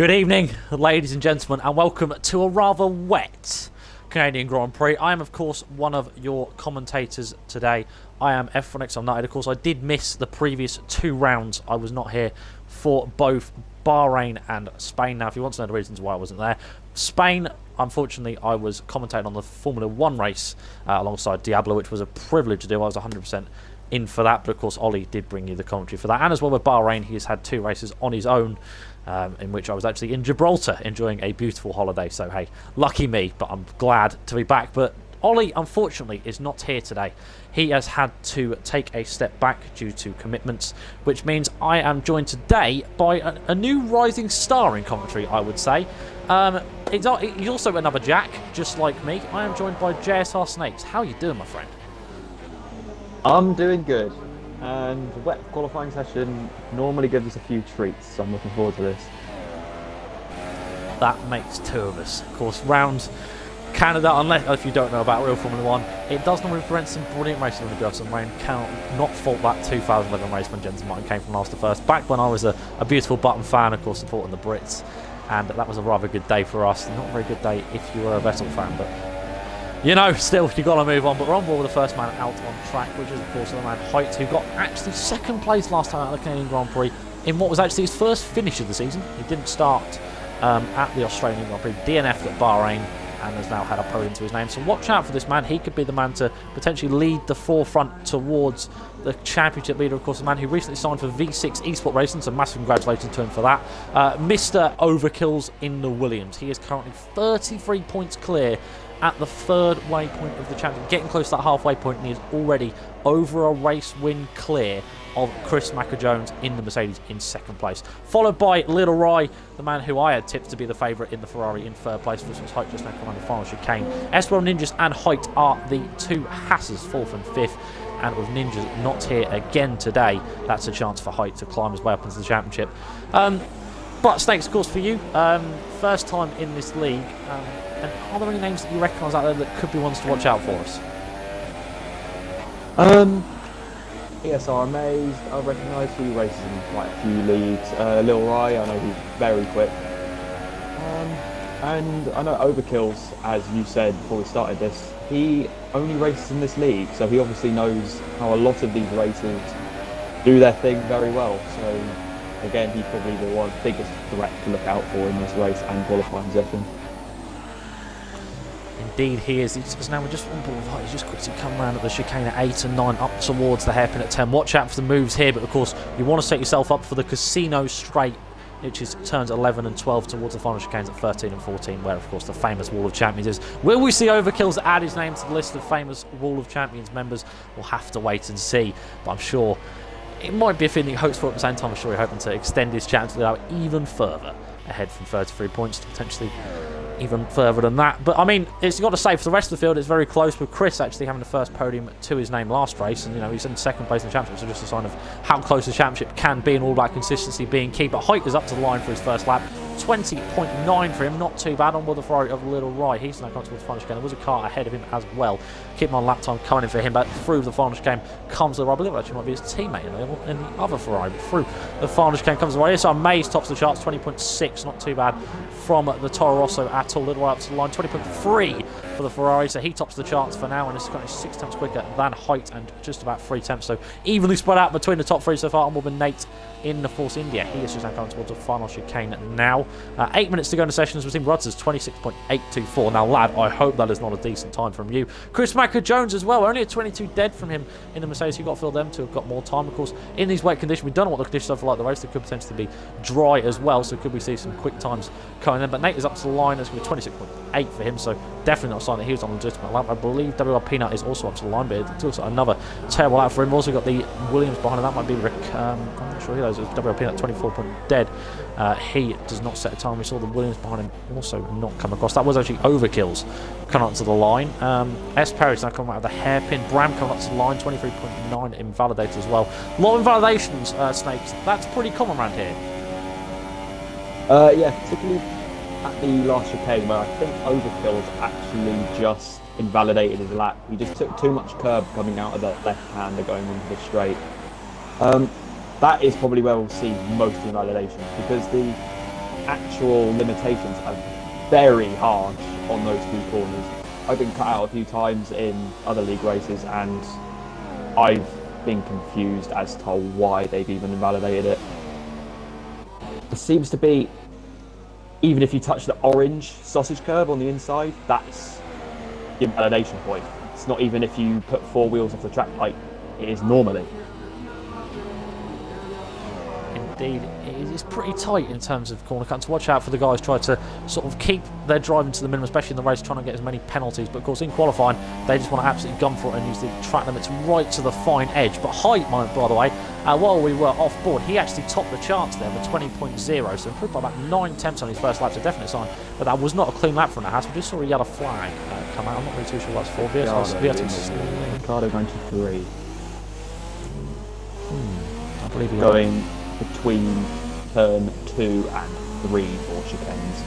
Good evening, ladies and gentlemen, and welcome to a rather wet Canadian Grand Prix. I am, of course, one of your commentators today. I am F1 X United. Of course, I did miss the previous 2 rounds. I was not here for both Bahrain and Spain. Now, if you want to know the reasons why I wasn't there, Spain, unfortunately, I was commentating on the Formula 1 race alongside Diablo, which was a privilege to do. I was 100% in for that, but of course Ollie did bring you the commentary for that. And as well with Bahrain, he has had 2 races on his own, in which I was actually in Gibraltar enjoying a beautiful holiday. So hey, lucky me, but I'm glad to be back. But Ollie, unfortunately, is not here today. He has had to take a step back due to commitments, which means I am joined today by a new rising star in commentary, I would say. He's also another Jack, just like me. I am joined by JSR Snakes. How are you doing, my friend? I'm doing good, and the wet qualifying session normally gives us a few treats, so I'm looking forward to this. That makes 2 of us. Of course, round Canada, unless if you don't know about real Formula 1, it does normally prevent some brilliant racing when you do have some rain. Cannot not fault that 2011 race when Jensen Martin came from last to first. Back when I was a beautiful Button fan, of course, supporting the Brits, and that was a rather good day for us. Not a very good day if you were a Vettel fan, but you know, still, you've got to move on. But we're on board with the first man out on track, which is, of course, the man Height, who got actually 2nd place last time out of the Canadian Grand Prix in what was actually his first finish of the season. He didn't start at the Australian Grand Prix, DNF'd at Bahrain, and has now had a podium to his name. So watch out for this man. He could be the man to potentially lead the forefront towards the championship leader. Of course, a man who recently signed for V6 eSports Racing, so massive congratulations to him for that. Mr. Overkills in the Williams. He is currently 33 points clear at the 3rd waypoint of the championship, getting close to that halfway point, and he is already over a race win clear of Chris Macker-Jones in the Mercedes in 2nd place. Followed by Little Rye, the man who I had tipped to be the favourite in the Ferrari in 3rd place. This was Height just now coming on the final chicane. S-Well Ninjas and Height are the 2 Hasses, 4th and 5th. And with Ninjas not here again today, that's a chance for Height to climb his way up into the championship. But Snakes, of course, for you, first time in this league. And are there any names that you recognise out there that could be ones to watch out for us? ESR Amazed, I recognise he races in quite a few leagues. Lil Rye, I know he's very quick. And I know Overkills, as you said before we started this, he only races in this league, so he obviously knows how a lot of these racers do their thing very well. So again, he's probably the biggest threat to look out for in this race and qualifying session. Indeed he is. Now we're just on board with Height. He's just quickly come around at the chicane at 8 and 9 up towards the hairpin at 10. Watch out for the moves here, but of course you want to set yourself up for the Casino Straight, which is turns 11 and 12 towards the final chicanes at 13 and 14, where of course the famous Wall of Champions is. Will we see Overkills add his name to the list of famous Wall of Champions members? We'll have to wait and see, but I'm sure it might be a thing he hopes for at the same time. I'm sure he's hoping to extend his championship out even further, ahead from 33 points to potentially even further than that. But I mean, it's got to say, for the rest of the field, it's very close, with Chris actually having the first podium to his name last race, and you know, he's in 2nd place in the championship, so just a sign of how close the championship can be and all that consistency being key. But Height is up to the line for his first lap, 20.9 for him, not too bad on board the Ferrari of Little Rye. He's now coming towards the final chicane. There was a car ahead of him as well, keeping on lap time coming in for him, but through the final chicane comes the Rye. I believe it actually might be his teammate in the other Ferrari, but through the final chicane comes the Rye. So Maze tops the charts, 20.6, not too bad from the Toro Rosso at all. Little Rye up to the line, 20.3 for the Ferrari, so he tops the charts for now, and it's currently 6 tenths quicker than Height and just about 3 tenths, so evenly spread out between the top 3 so far. On board with Nate in the Force India. He is just now coming towards the final chicane now. 8 minutes to go in the sessions with Team Rudders, 26.824. Now, lad, I hope that is not a decent time from you. Chris Macker-Jones as well, only a 22 dead from him in the Mercedes. You've got to feel them to have got more time. Of course, in these wet conditions, we don't know what the conditions are for like the race. They could potentially be dry as well, so could we see some quick times coming in. But Nate is up to the line. It's going to be 26.8 for him, so definitely not a sign that he was on a legitimate lap. I believe WR Peanut is also up to the line, but it's also another terrible lap for him. Also got the Williams behind him. That might be Rick. I'm not sure who knows. It's WR Peanut, 24 point dead. He does not set a time. We saw the Williams behind him also not come across. That was actually Overkills coming up to the line. S. Perry's now coming out of the hairpin. Bram coming up to the line, 23.9 invalidated as well. A lot of invalidations, Snakes. That's pretty common around here. Yeah, particularly at the last chicane, where I think Overkills actually just invalidated his lap. He just took too much curb coming out of the left-hander going into the straight. That is probably where we'll see most invalidations, because the actual limitations are very harsh on those two corners. I've been cut out a few times in other league races, and I've been confused as to why they've even invalidated it. It seems to be, even if you touch the orange sausage curb on the inside, that's the invalidation point. It's not even if you put 4 wheels off the track like it is normally. Indeed, it's pretty tight in terms of corner cuts. Watch out for the guys try to sort of keep their driving to the minimum, especially in the race, trying to get as many penalties. But of course, in qualifying, they just want to absolutely gun for it and use the track limits right to the fine edge. But Height, by the way, while we were off board, he actually topped the charts there with 20.0, so improved by about 9 tenths on his first lap. So definitely a sign, but that was not a clean lap from the Haas. We just saw a yellow flag come out. I'm not really too sure what that's for. Ricardo 93. I believe he going between turn 2 and 3 for chicanes.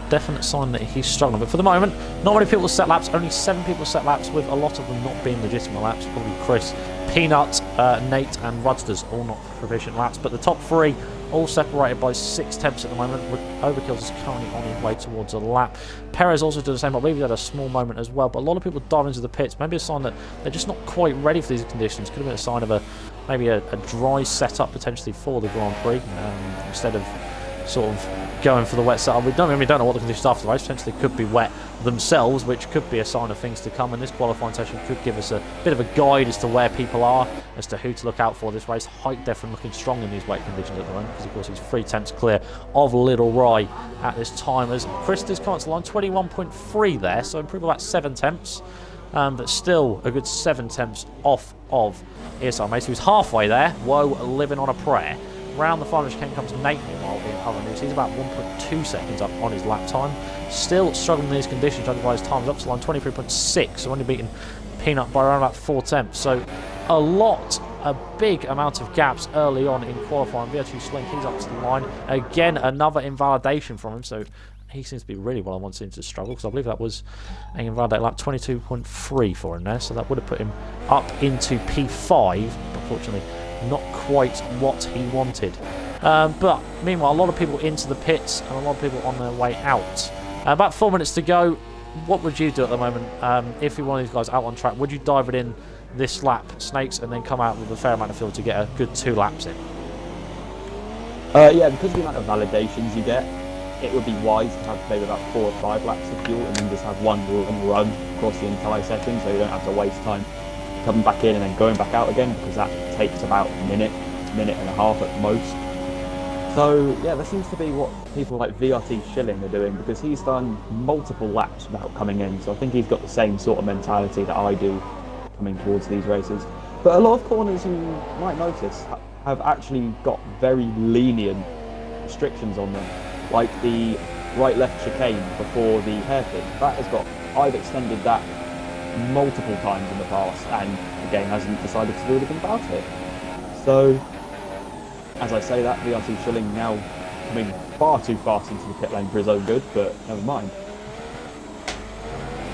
Definite sign that he's struggling, but for the moment, not many people set laps. Only 7 people set laps, with a lot of them not being legitimate laps. Probably Chris, Peanut, Nate, and Rudsters, all not proficient laps. But the top 3 all separated by 6 tenths at the moment. Overkills is currently on his way towards a lap. Perez also did the same. I believe he had a small moment as well. But a lot of people dive into the pits. Maybe a sign that they're just not quite ready for these conditions. Could have been a sign of maybe a dry setup potentially for the Grand Prix, instead of sort of going for the wet setup. We don't know what the conditions after the race. Potentially could be wet themselves, which could be a sign of things to come, and this qualifying session could give us a bit of a guide as to where people are, as to who to look out for this race. Height definitely looking strong in these wet conditions at the moment, because of course he's 3 tenths clear of Little Rye at this time, as Chris does come to the line 21.3 there, so improved about 7 tenths, but still a good 7 tenths off of ESR Mace, who's halfway there. Whoa, living on a prayer. Round the final chicane comes Nate, meanwhile, in other news. He's about 1.2 seconds up on his lap time. Still struggling in these conditions, judging by his times up to line 23.6, so only beating Peanut by around about 4 tenths. So a big amount of gaps early on in qualifying. VR2 Slink, he's up to the line. Again, another invalidation from him, so he seems to be really well on one seems to struggle, because I believe that was an invalidate lap 22.3 for him there, so that would have put him up into P5, but unfortunately not quite what he wanted. But meanwhile, a lot of people into the pits and a lot of people on their way out. About 4 minutes to go. What would you do at the moment if you're one of these guys out on track? Would you dive it in this lap, Snakes, and then come out with a fair amount of fuel to get a good 2 laps in? Yeah, because of the amount of validations you get, it would be wise to have maybe about 4 or 5 laps of fuel and then just have one run across the entire session, so you don't have to waste time coming back in and then going back out again, because that takes about a minute and a half at most. So yeah, that seems to be what people like VRT Schilling are doing, because he's done multiple laps without coming in, so I think he's got the same sort of mentality that I do coming towards these races. But a lot of corners, you might notice, have actually got very lenient restrictions on them, like the right-left chicane before the hairpin. I've extended that multiple times in the past, and again hasn't decided to do anything about it. So, as I say that, VRT Schilling now coming far too fast into the pit lane for his own good, but never mind.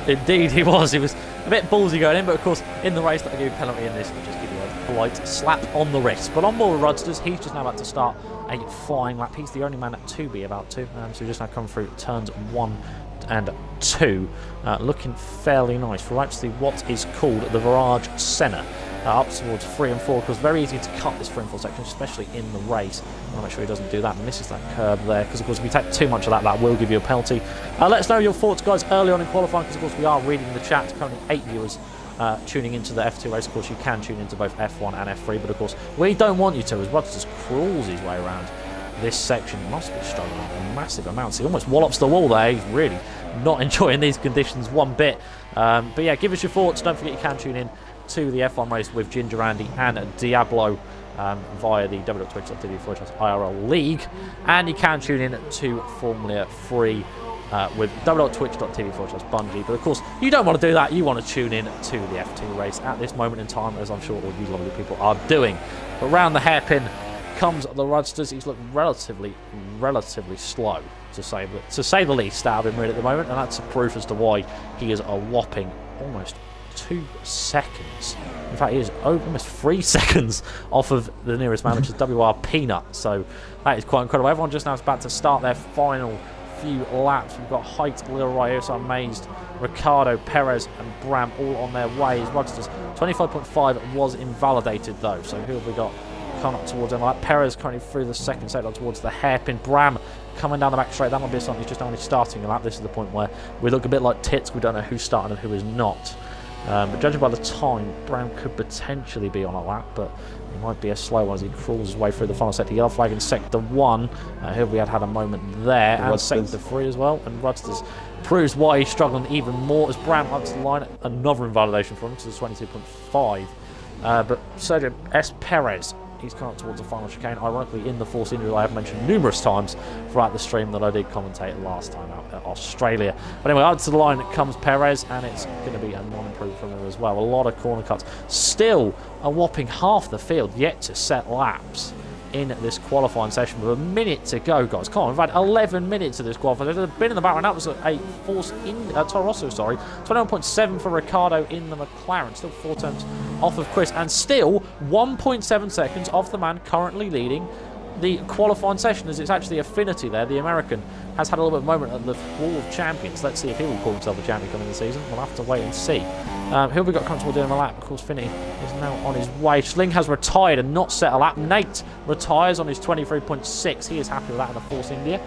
Indeed, he was. He was a bit ballsy going in, but of course, in the race, that'll give you a penalty in this, and just give you a polite slap on the wrist. But on board with Rudsters, he's just now about to start a flying lap. He's the only man to be about to, so he's just now come through turns 1 and 2, looking fairly nice for actually what is called the Virage Senna, up towards 3 and 4, because very easy to cut this 3 and 4 section, especially in the race. I want to make sure he doesn't do that and misses that curb there, because of course if you take too much of that, that will give you a penalty. Let us know your thoughts, guys, early on in qualifying, because of course we are reading the chat. Currently 8 viewers tuning into the F2 race. Of course you can tune into both F1 and F3, but of course we don't want you to, as Rudsters just crawls his way around this section. He must be struggling a massive amount. He almost wallops the wall there. He's really not enjoying these conditions one bit. But yeah, give us your thoughts. Don't forget you can tune in to the F1 race with Ginger Andy and Diablo via the www.twitch.tv/IRL League, and you can tune in to Formula 3 with www.twitch.tv/Bungie. But of course, you don't want to do that. You want to tune in to the F2 race at this moment in time, as I'm sure all you lovely people are doing. But round the hairpin comes the Rudsters. He's looking relatively slow, to say the least, out of him really at the moment, and that's a proof as to why he is a whopping almost 2 seconds. In fact, he is almost 3 seconds off of the nearest man, which is WR Peanut. So that is quite incredible. Everyone just now is about to start their final few laps. We've got Height, Leroy, so amazed, Ricardo, Perez, and Bram all on their way. Rugsters 25.5 was invalidated though. So who have we got coming up towards him? Like Perez currently through the second sector towards the hairpin. Bram coming down the back straight. That might be something he's just only starting a lap. This is the point where we look a bit like tits. We don't know who's starting and who is not. But judging by the time, Brown could potentially be on a lap, but he might be a slow one as he crawls his way through the final sector. Yellow flag in sector 1. Here we had a moment there, and sector 3 as well. And Rudsters proves why he's struggling even more as Brown up to the line. Another invalidation for him to the 22.5. But Sergio S. Perez, he's come up towards the final chicane, ironically in the Force India I have mentioned numerous times throughout the stream that I did commentate last time out at Australia. But anyway, up to the line comes Perez, and it's going to be a non-improved from him as well. A lot of corner cuts. Still a whopping half the field yet to set laps in this qualifying session with a minute to go, guys. Come on, we've had 11 minutes of this qualifying. There's been in the background. That was a Force in Toro Rosso, sorry. 21.7 for Ricardo in the McLaren. Still 4 turns off of Chris, and still 1.7 seconds off the man currently leading the qualifying session, as it's actually Affinity there. The American has had a little bit of a moment at the Wall of Champions. Let's see if he will call himself a champion coming in the season. We'll have to wait and see. Who have we got comfortable doing a lap? Of course, Finney is now on his way. Schling has retired and not set a lap. Nate retires on his 23.6. He is happy with that in the Force India.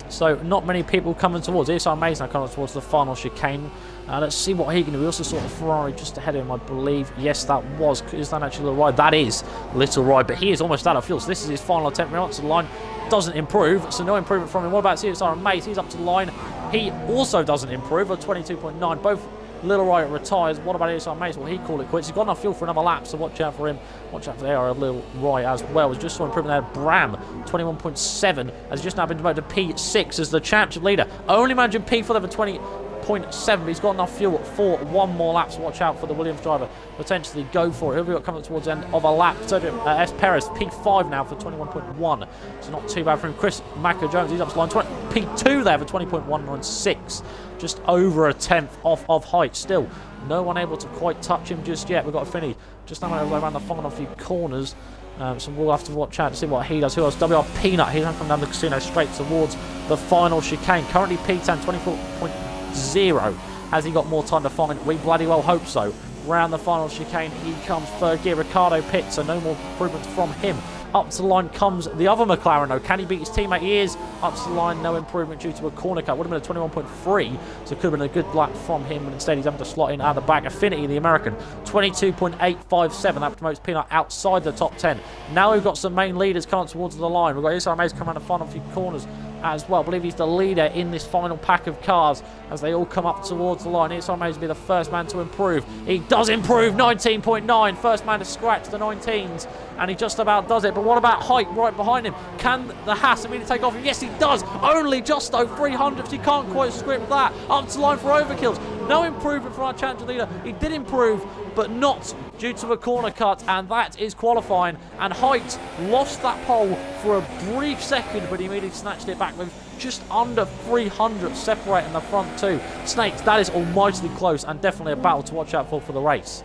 So not many people coming towards. It's amazing now coming towards the final chicane. Let's see what he can do. We also saw the Ferrari just ahead of him, I believe. Yes, that was. Is that actually Little Ride? That is Little Ride, but he is almost out of fuel. So this is his final attempt. Right up to the line. Doesn't improve, so no improvement from him. What about CSR and Mace? He's up to the line. He also doesn't improve, at 22.9. Both Little Riot retires. What about ESR Mace? Well, he call it quits. He's got enough fuel for another lap, so watch out for him. Watch out for the AR Little Riot as well. Just saw improvement there. Bram, 21.7, has just now been demoted to P6 as the championship leader. Only managing P4 over 20.7. He's got enough fuel for one more lap, so watch out for the Williams driver. Potentially go for it. Who have we got coming towards the end of a lap? Sergio S. Perez, P5 now for 21.1. So not too bad for him. Chris Macca-Jones, he's up to line. P2 there for 20.196. Just over a tenth off of height. Still, no one able to quite touch him just yet. We've got Finney just now around the final few corners. So we'll have to watch out to see what he does. Who else? WR Peanut. He's come down the casino straight towards the final chicane. Currently P10, 24.0. Has he got more time to find? We bloody well hope so. Round the final chicane, he comes third gear. Ricardo pits, so no more improvements from him. Up to the line comes the other McLaren, though. Can he beat his teammate? He is. Up to the line, no improvement due to a corner cut. Would have been a 21.3, so it could have been a good lap from him, but instead he's having to slot in out of the back. Affinity, the American, 22.857. That promotes Peanut outside the top 10. Now we've got some main leaders coming towards the line. We've got Isar Mays coming around the final few corners as well. I believe he's the leader in this final pack of cars as they all come up towards the line. Isar Mays will be the first man to improve. He does improve, 19.9. First man to scratch the 19s, and he just about does it. But what about height right behind him? Can the Haas immediately take off him? Yes, he does. Only just though 300. He can't quite script that. Up to the line for overkills. No improvement from our challenger leader. He did improve, but not due to a corner cut, and that is qualifying. And Height lost that pole for a brief second, but he immediately snatched it back with just under 300 separating the front two. Snakes, that is almightily close, and definitely a battle to watch out for the race.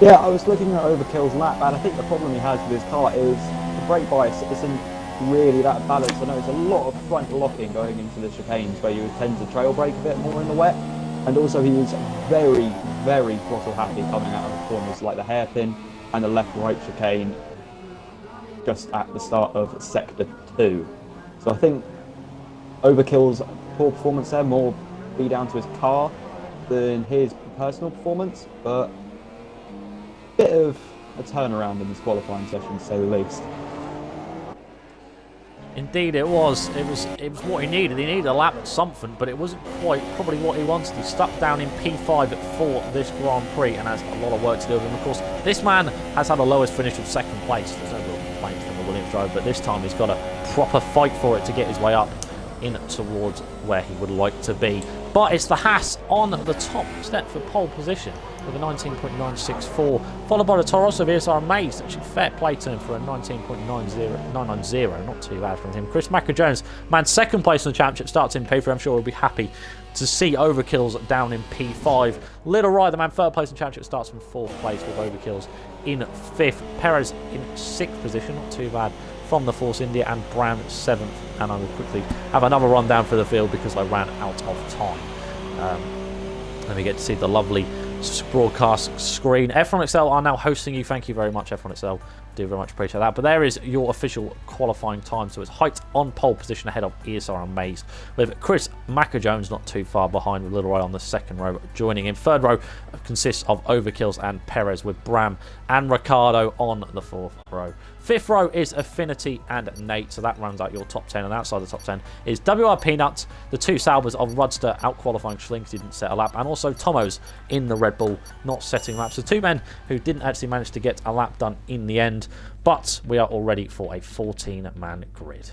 Yeah, I was looking at Overkill's lap, and I think the problem he has with his car is the brake bias isn't really that balanced. I know it's a lot of front locking going into the chicanes where you tend to trail brake a bit more in the wet, and also he was very, very throttle happy coming out of the corners like the hairpin and the left-right chicane just at the start of sector 2. So I think Overkill's poor performance there more be down to his car than his personal performance, but a bit of a turnaround in this qualifying session, to say the least. Indeed it was. It was what he needed. He needed a lap at something, but it wasn't quite probably what he wanted. He stuck down in P5 for this Grand Prix and has a lot of work to do with him. Of course, this man has had the lowest finish of second place. There's no real complaints from the Williams driver, but this time he's got a proper fight for it to get his way up in towards where he would like to be. But it's the Haas on the top step for pole position with a 19.964, followed by the Toro Rosso of ESR Amaze. Actually, fair play to him for a 19.990, not too bad from him. Chris Macker-Jones, man, second place in the championship, starts in P3. I'm sure he'll be happy to see Overkills down in P5. Little Rye, the man, third place in the championship, starts from fourth place with Overkills in fifth. Perez in sixth position, not too bad from the Force India, and Gran seventh. And I will quickly have another run down for the field because I ran out of time. Let me get to see the lovely broadcast screen. F1 XL are now hosting you. Thank you very much, F1 XL. Do very much appreciate that. But there is your official qualifying time. So it's Height on pole position ahead of ESR and Maze, with Chris Macker-Jones not too far behind, with Little Ray on the second row joining in. Third row consists of Overkills and Perez, with Bram and Ricardo on the fourth row. Fifth row is Affinity and Nate, so that rounds out your top 10. And outside the top 10 is WR Peanuts, the two Saubers of Rudster out qualifying Schlink, didn't set a lap, and also Tomos in the Red Bull not setting laps. So two men who didn't actually manage to get a lap done in the end, but we are all ready for a 14-man grid.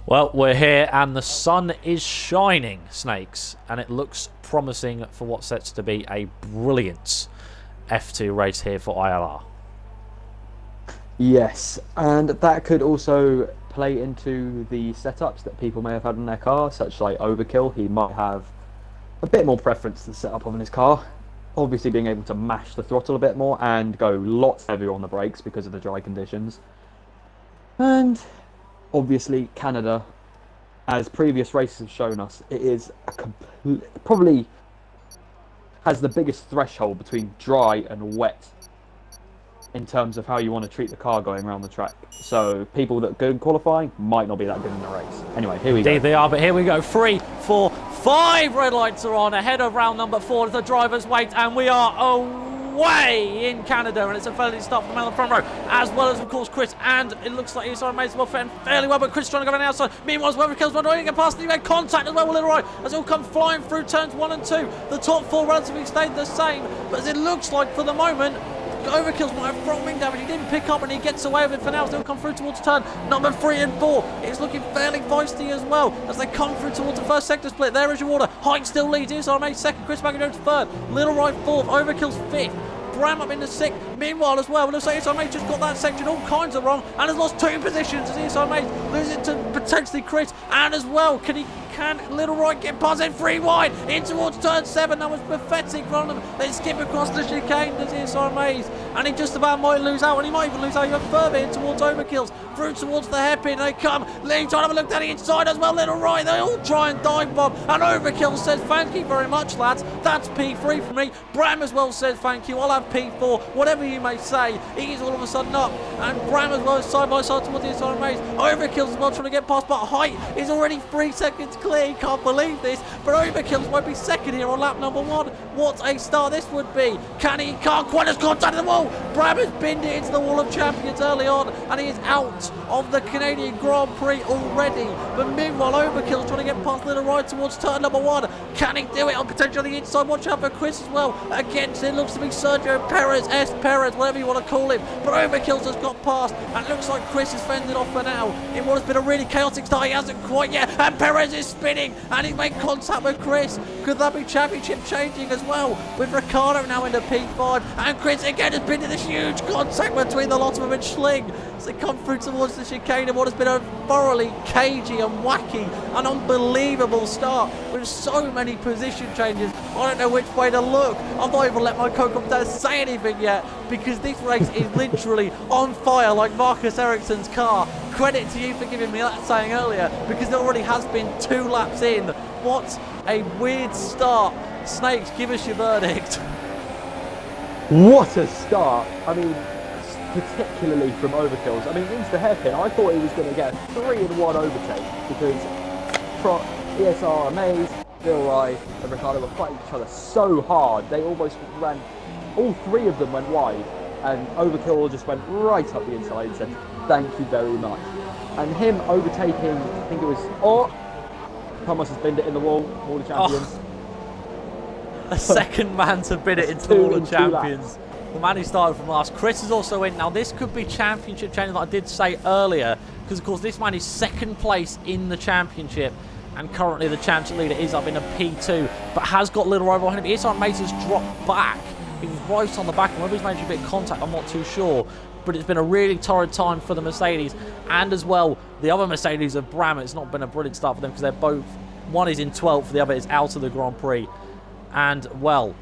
Well, we're here and the sun is shining, Snakes, and it looks promising for what sets to be a brilliant F2 race here for ILR. Yes, and that could also play into the setups that people may have had in their car, such like Overkill. He might have a bit more preference to the setup on his car. Obviously being able to mash the throttle a bit more and go lots heavier on the brakes because of the dry conditions. And obviously, Canada, as previous races have shown us, it is probably has the biggest threshold between dry and wet in terms of how you want to treat the car going around the track. So people that are good in qualifying might not be that good in the race. Anyway, here we go. Indeed they are, but here we go. 3, 4, 5 red lights are on ahead of round number 4 as the drivers wait, and we are away in Canada, and it's a fairly start from the front row, as well as of course Chris, and it looks like he's made well fairly well, but Chris trying to go around the outside. Meanwhile, Overkill's not going to get past, and he made contact as well with Little Right as he'll come flying through turns 1 and 2. The top 4 relatively stayed the same, but as it looks like for the moment, Overkills might have front wing damage. He didn't pick up and he gets away with it for now. Still come through towards turn number 3 and 4. It's looking fairly feisty as well as they come through towards the first sector split. There is your order. Height still leads. ILRGT second. Chris Macker-Jones third. Little Right fourth. Overkill's fifth. Bram up in the 6th. Meanwhile, as well, it looks like ILRGT just got that section all kinds of wrong and has lost 2 positions as ILRGT loses it to potentially Chris. And as well, can Little Right get past it 3 wide in towards turn 7? That was pathetic from them. They skip across the chicane as ILRGT, and he just about might lose out, and he might even lose out even further in towards Overkills. Through towards the hairpin they come. Lee trying to have a look down the inside as well. Little Right, they all try and dive bomb, and Overkill says thank you very much, lads. That's P3 for me. Bram as well says thank you. I'll have P4, whatever you may say. He's all of a sudden up, and Bram as well is side by side towards the ILRGT. Overkills as well trying to get past, but Height is already 3 seconds clear. He can't believe this, but Overkills might be second here on lap number 1. What a start this would be. He can't quite as contact the wall. Bram has binned it into the wall of champions early on, and he is out of the Canadian Grand Prix already. But meanwhile, Overkill's trying to get past Little Right towards turn number 1. Can he do it on potentially inside? Watch out for Chris as well. Against it looks to be Sergio Perez, Perez, whatever you want to call him. But Overkills has got past, and it looks like Chris is fended off for now. In what has been a really chaotic start, he hasn't quite yet, and Perez is spinning, and he's made contact with Chris. Could that be championship changing as well? With Ricardo now into P5, and Chris again has been in this huge contact between the lot of them and Schling. As they come through towards the chicane of what has been a thoroughly cagey and wacky and unbelievable start with so many position changes. I don't know which way to look. I've not even let my co-commentator say anything yet, because this race is literally on fire like Marcus Ericsson's car. Credit to you for giving me that saying earlier, because there already has been 2 laps in. What a weird start. Snakes, give us your verdict. What a start. I mean, particularly from Overkills. I mean, into the hairpin, I thought he was going to get a 3-in-1 overtake, because ESR Amaze, Bill Rye and Ricardo were fighting each other so hard. They almost ran, all 3 of them went wide, and Overkill just went right up the inside and said, thank you very much. And him overtaking, I think it was, Thomas has binned it in the wall, Wall of Champions. A second man to bid it into the Wall of Champions. The man who started from last. Chris is also in. Now, this could be championship changing, like I did say earlier, because, of course, this man is second place in the championship. And currently the championship leader is up in a P2, but has got little over behind him. ILR Mace has dropped back. He was right on the back, and whether he's managed a bit of contact, I'm not too sure. But it's been a really torrid time for the Mercedes, and as well, the other Mercedes of Bram. It's not been a brilliant start for them because they're both, one is in 12th, the other is out of the Grand Prix. And, well,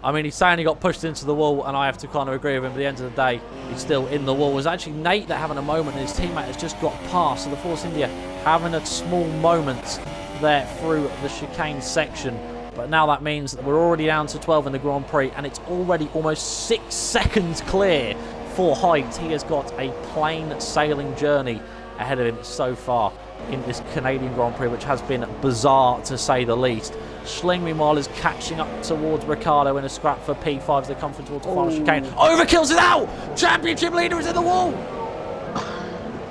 I mean, he's saying he got pushed into the wall, and I have to kind of agree with him. But at the end of the day, he's still in the wall. It was actually Nate that having a moment, and his teammate has just got past. So the Force India having a small moment there through the chicane section. But now that means that we're already down to 12 in the Grand Prix, and it's already almost 6 seconds clear for Height. He has got a plain sailing journey ahead of him so far in this Canadian Grand Prix, which has been bizarre to say the least. Schling, meanwhile, is catching up towards Ricciardo in a scrap for P5 as they come towards the final chicane. Overkills it out! Championship leader is in the wall!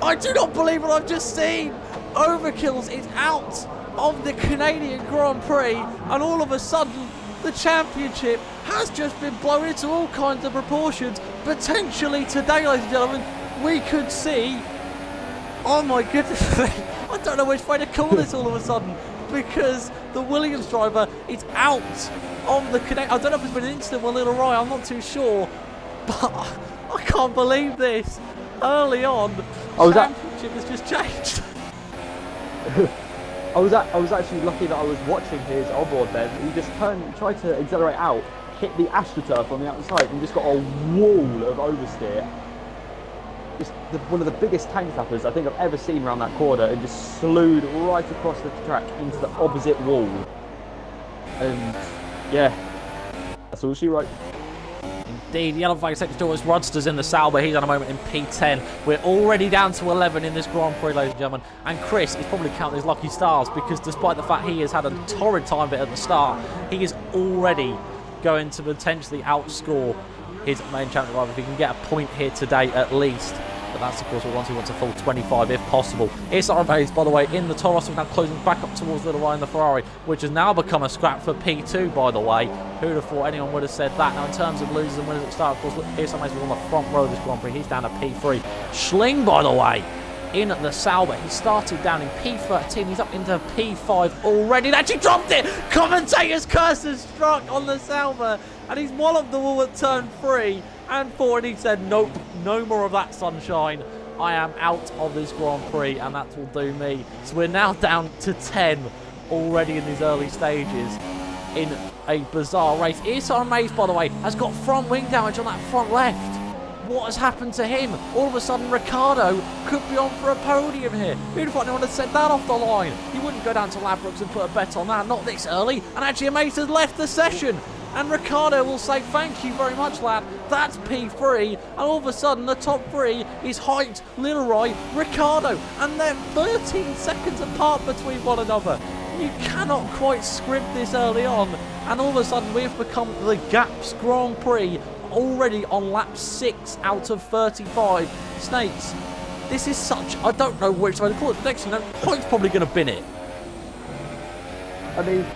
I do not believe what I've just seen! Overkills is out of the Canadian Grand Prix, and all of a sudden, the championship has just been blown into all kinds of proportions. Potentially today, ladies and gentlemen, we could see... Oh my goodness, I don't know which way to call this all of a sudden, because the Williams driver is out of the Canadian... I don't know if it's been an incident with Little Rye, I'm not too sure, but I can't believe this. Early on, the championship has just changed. I was actually lucky that I was watching his onboard then. He just tried to accelerate out, hit the AstroTurf on the outside, and just got a wall of oversteer. Just one of the biggest tank tappers I think I've ever seen around that corner, and just slewed right across the track into the opposite wall. And yeah, that's all she wrote. Indeed, Yellow Flag second to us. Rodster's in the Sauber. He's on a moment in P10. We're already down to 11 in this Grand Prix, ladies and gentlemen. And Chris is probably counting his lucky stars, because despite the fact he has had a torrid time of it at the start, he is already going to potentially outscore his main champion rival if he can get a point here today at least. But that's, of course, what he wants a full 25 if possible. ILR Mace, by the way, in the Taurus, now closing back up towards Little Ryan, the Ferrari, which has now become a scrap for P2, by the way. Who'd have thought anyone would have said that? Now, in terms of losers and winners at the start, of course, ILR Mace was on the front row of this Grand Prix. He's down to P3. Schling, by the way, in the Sauber. He started down in P13. He's up into P5 already. He actually dropped it! Commentator's curse has struck on the Sauber, and he's walloped the wall at turn 3 and 4, and he said, nope, no more of that sunshine. I am out of this Grand Prix, and that will do me. So we're now down to 10 already in these early stages in a bizarre race. ILR Mace, by the way, has got front wing damage on that front left. What has happened to him? All of a sudden, Ricciardo could be on for a podium here. Who'd have thought anyone had said that off the line? You wouldn't go down to Ladbrokes and put a bet on that, not this early. And actually, Mace has left the session. And Ricciardo will say, thank you very much, lad. That's P3. And all of a sudden, the top 3 is Height, Leroy, Ricciardo. And they're 13 seconds apart between one another. You cannot quite script this early on. And all of a sudden, we have become the Gaps Grand Prix already on lap 6 out of 35. Snakes, this is such... I don't know which way to call it. But next thing you know, Height's probably going to bin it. I mean,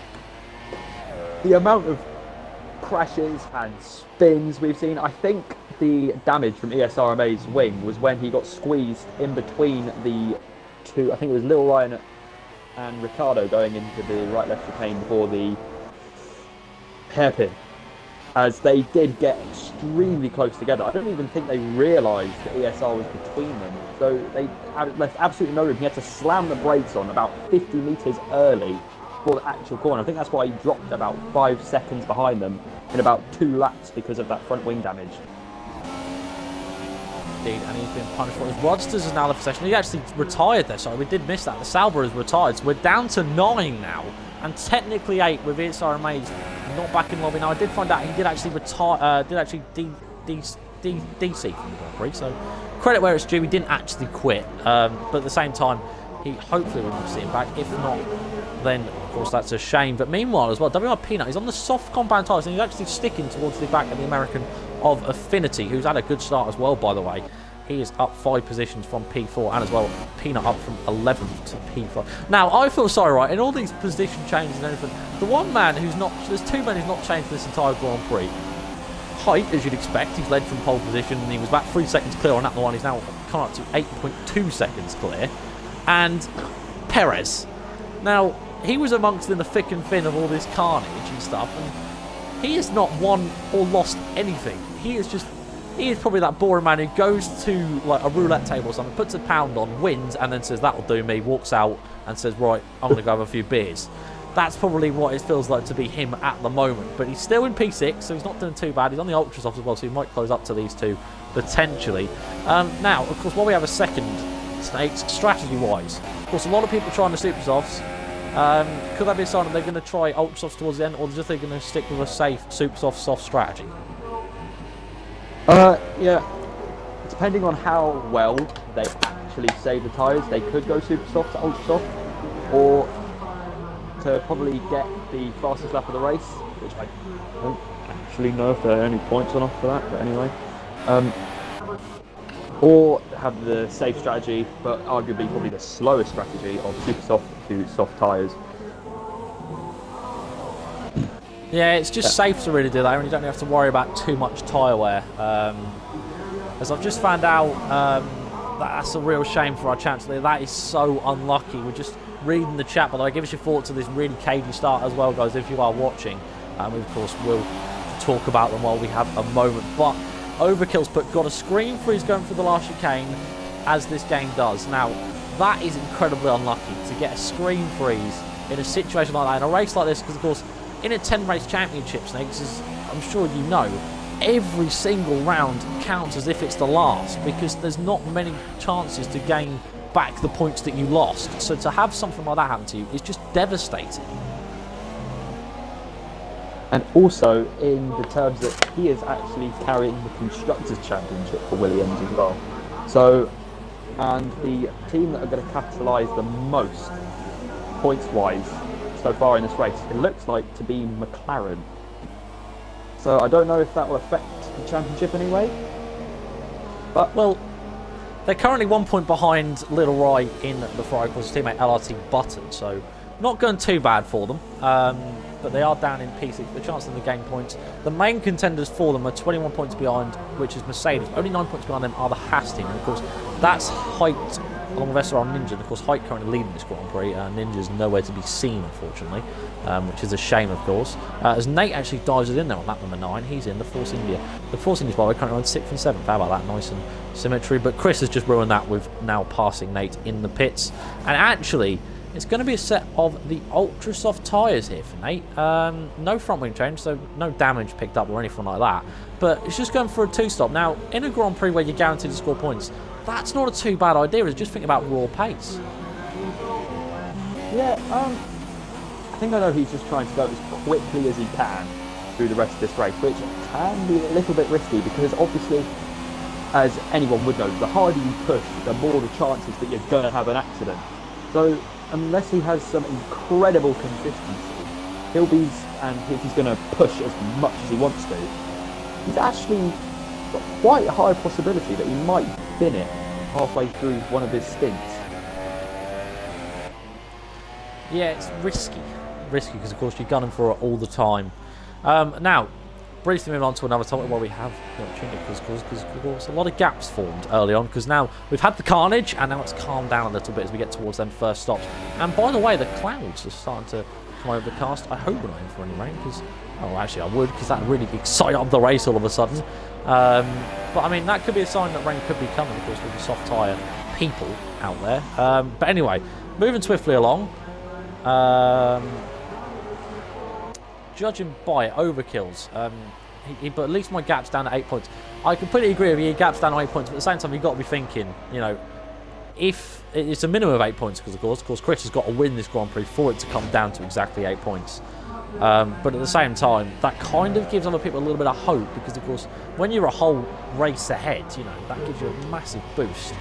the amount of crashes and spins we've seen, I think the damage from ISRMA's wing was when he got squeezed in between the two. I think it was Lil Ryan and Ricciardo going into the right-left chicane before the hairpin, as they did get extremely close together. I don't even think they realised that ESR was between them, so they left absolutely no room. He had to slam the brakes on about 50 metres early for the actual corner. I think that's why he dropped about 5 seconds behind them in about 2 laps because of that front wing damage. Indeed, and he's been punished for it. Rodsters is now left for session. He actually retired there, sorry, we did miss that. The Sauber is retired, so we're down to 9 now, and technically 8 with ILR Mace not back in lobby. Now, I did find out he did actually retire, DC from the Grand Prix, so credit where it's due, he didn't actually quit, but at the same time, he hopefully will not see him back. If not, then of course that's a shame. But meanwhile as well, WR Peanut is on the soft compound tyres, and he's actually sticking towards the back of the American of Affinity, who's had a good start as well, by the way. He is up 5 positions from P4, and as well, Peanut up from 11th to P5. Now, I feel sorry, right, in all these position changes and everything, the one man who's not, there's 2 men who's not changed this entire Grand Prix. Height, as you'd expect, he's led from pole position, and he was about 3 seconds clear on that one. He's now come up to 8.2 seconds clear. And Perez. Now, he was amongst in the thick and thin of all this carnage and stuff, and he has not won or lost anything. He is probably that boring man who goes to like a roulette table or something, puts a pound on, wins, and then says, that'll do me, walks out and says, right, I'm going to go have a few beers. That's probably what it feels like to be him at the moment. But he's still in P6, so he's not doing too bad. He's on the Ultra Soft as well, so he might close up to these two, potentially. Now, of course, while we have a second, Snakes, strategy-wise, of course, a lot of people trying the Super Softs. Could that be a sign that they're going to try Ultra Softs towards the end, or just they're going to stick with a safe Super Soft strategy? Yeah. Depending on how well they actually save the tyres, they could go Super Soft to Ultra Soft, or to probably get the fastest lap of the race, which I don't actually know if there are any points on offer for that, but anyway. Or have the safe strategy, but arguably probably the slowest strategy of Super Soft to soft tyres. Yeah, it's just safe to really do that, and you don't have to worry about too much tyre wear. As I've just found out, that's a real shame for our chance. That is so unlucky. We're just reading the chat, by the way. Give us your thoughts of this really cagey start as well, guys, if you are watching. We, of course, will talk about them while we have a moment. But Overkill's got a screen freeze going through the last chicane, as this game does. Now, that is incredibly unlucky to get a screen freeze in a situation like that, in a race like this, because, of course, in a 10-race championship, Snakes, as I'm sure you know, every single round counts as if it's the last, because there's not many chances to gain back the points that you lost. So to have something like that happen to you is just devastating. And also in the terms that he is actually carrying the Constructors' Championship for Williams as well. So, and the team that are going to capitalise the most points-wise so far in this race, it looks like to be McLaren. So I don't know if that will affect the championship anyway. But well, they're currently 1 point behind Little Rye in the Ferrari, of course, his teammate LRT Button, so not going too bad for them. But they are down in P6, the chance of them to gain points. The main contenders for them are 21 points behind, which is Mercedes. Only 9 points behind them are the Haas team, and of course, that's Height along with SRR Ninja. And of course, Height currently leading this Grand Prix. Ninja's nowhere to be seen, unfortunately, which is a shame, of course. As Nate actually dives it in there on lap number 9, he's in the Force India. The Force India's, by the way, currently on 6th and 7th. How about that? Nice and symmetry. But Chris has just ruined that with now passing Nate in the pits. And actually, it's going to be a set of the Ultra Soft tyres here for Nate. No front wing change, so no damage picked up or anything like that. But it's just going for a 2-stop. Now, in a Grand Prix where you're guaranteed to score points, that's not a too bad idea. It's just think about raw pace. Yeah, I think I know he's just trying to go as quickly as he can through the rest of this race, which can be a little bit risky because obviously, as anyone would know, the harder you push, the more the chances that you're going to have an accident. So unless he has some incredible consistency, he'll be, and if he's going to push as much as he wants to, he's actually got quite a high possibility that he might bin it halfway through one of his stints. Yeah, it's risky because of course you're gunning for it all the time. Now, briefly moving on to another topic where we have the opportunity, because of course a lot of gaps formed early on, because now we've had the carnage and now it's calmed down a little bit as we get towards them first stops. And by the way, the clouds are starting to come over the cast. I hope we're not in for any rain, because, oh, actually I would, because that would really excite up the race all of a sudden. But I mean, that could be a sign that rain could be coming, of course, with the soft tyre people out there. But anyway, moving swiftly along. Judging by Overkills, but at least my gap's down at 8 points. I completely agree with you, gap's down at 8 points, but at the same time, you've got to be thinking, you know, if it's a minimum of 8 points, because of course Chris has got to win this Grand Prix for it to come down to exactly 8 points. But at the same time, that kind of gives other people a little bit of hope, because of course, when you're a whole race ahead, you know, that gives you a massive boost.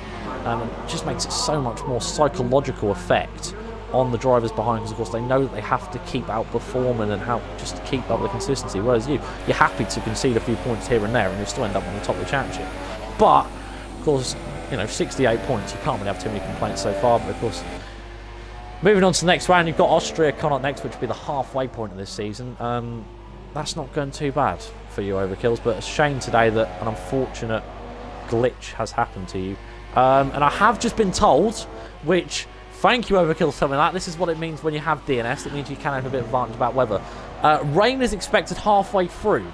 It just makes it so much more psychological effect on the drivers behind, because of course they know that they have to keep outperforming and how just to keep up the consistency, whereas you're happy to concede a few points here and there and you'll still end up on the top of the championship. But course, you know, 68 points. You can't really have too many complaints so far. But of course, moving on to the next round, you've got Austria coming up next, which will be the halfway point of this season. That's not going too bad for you, Overkills, but it's a shame today that an unfortunate glitch has happened to you. And I have just been told, which, thank you, Overkills, for telling me that. This is what it means when you have DNS. It means you can have a bit of advantage about weather. Rain is expected halfway through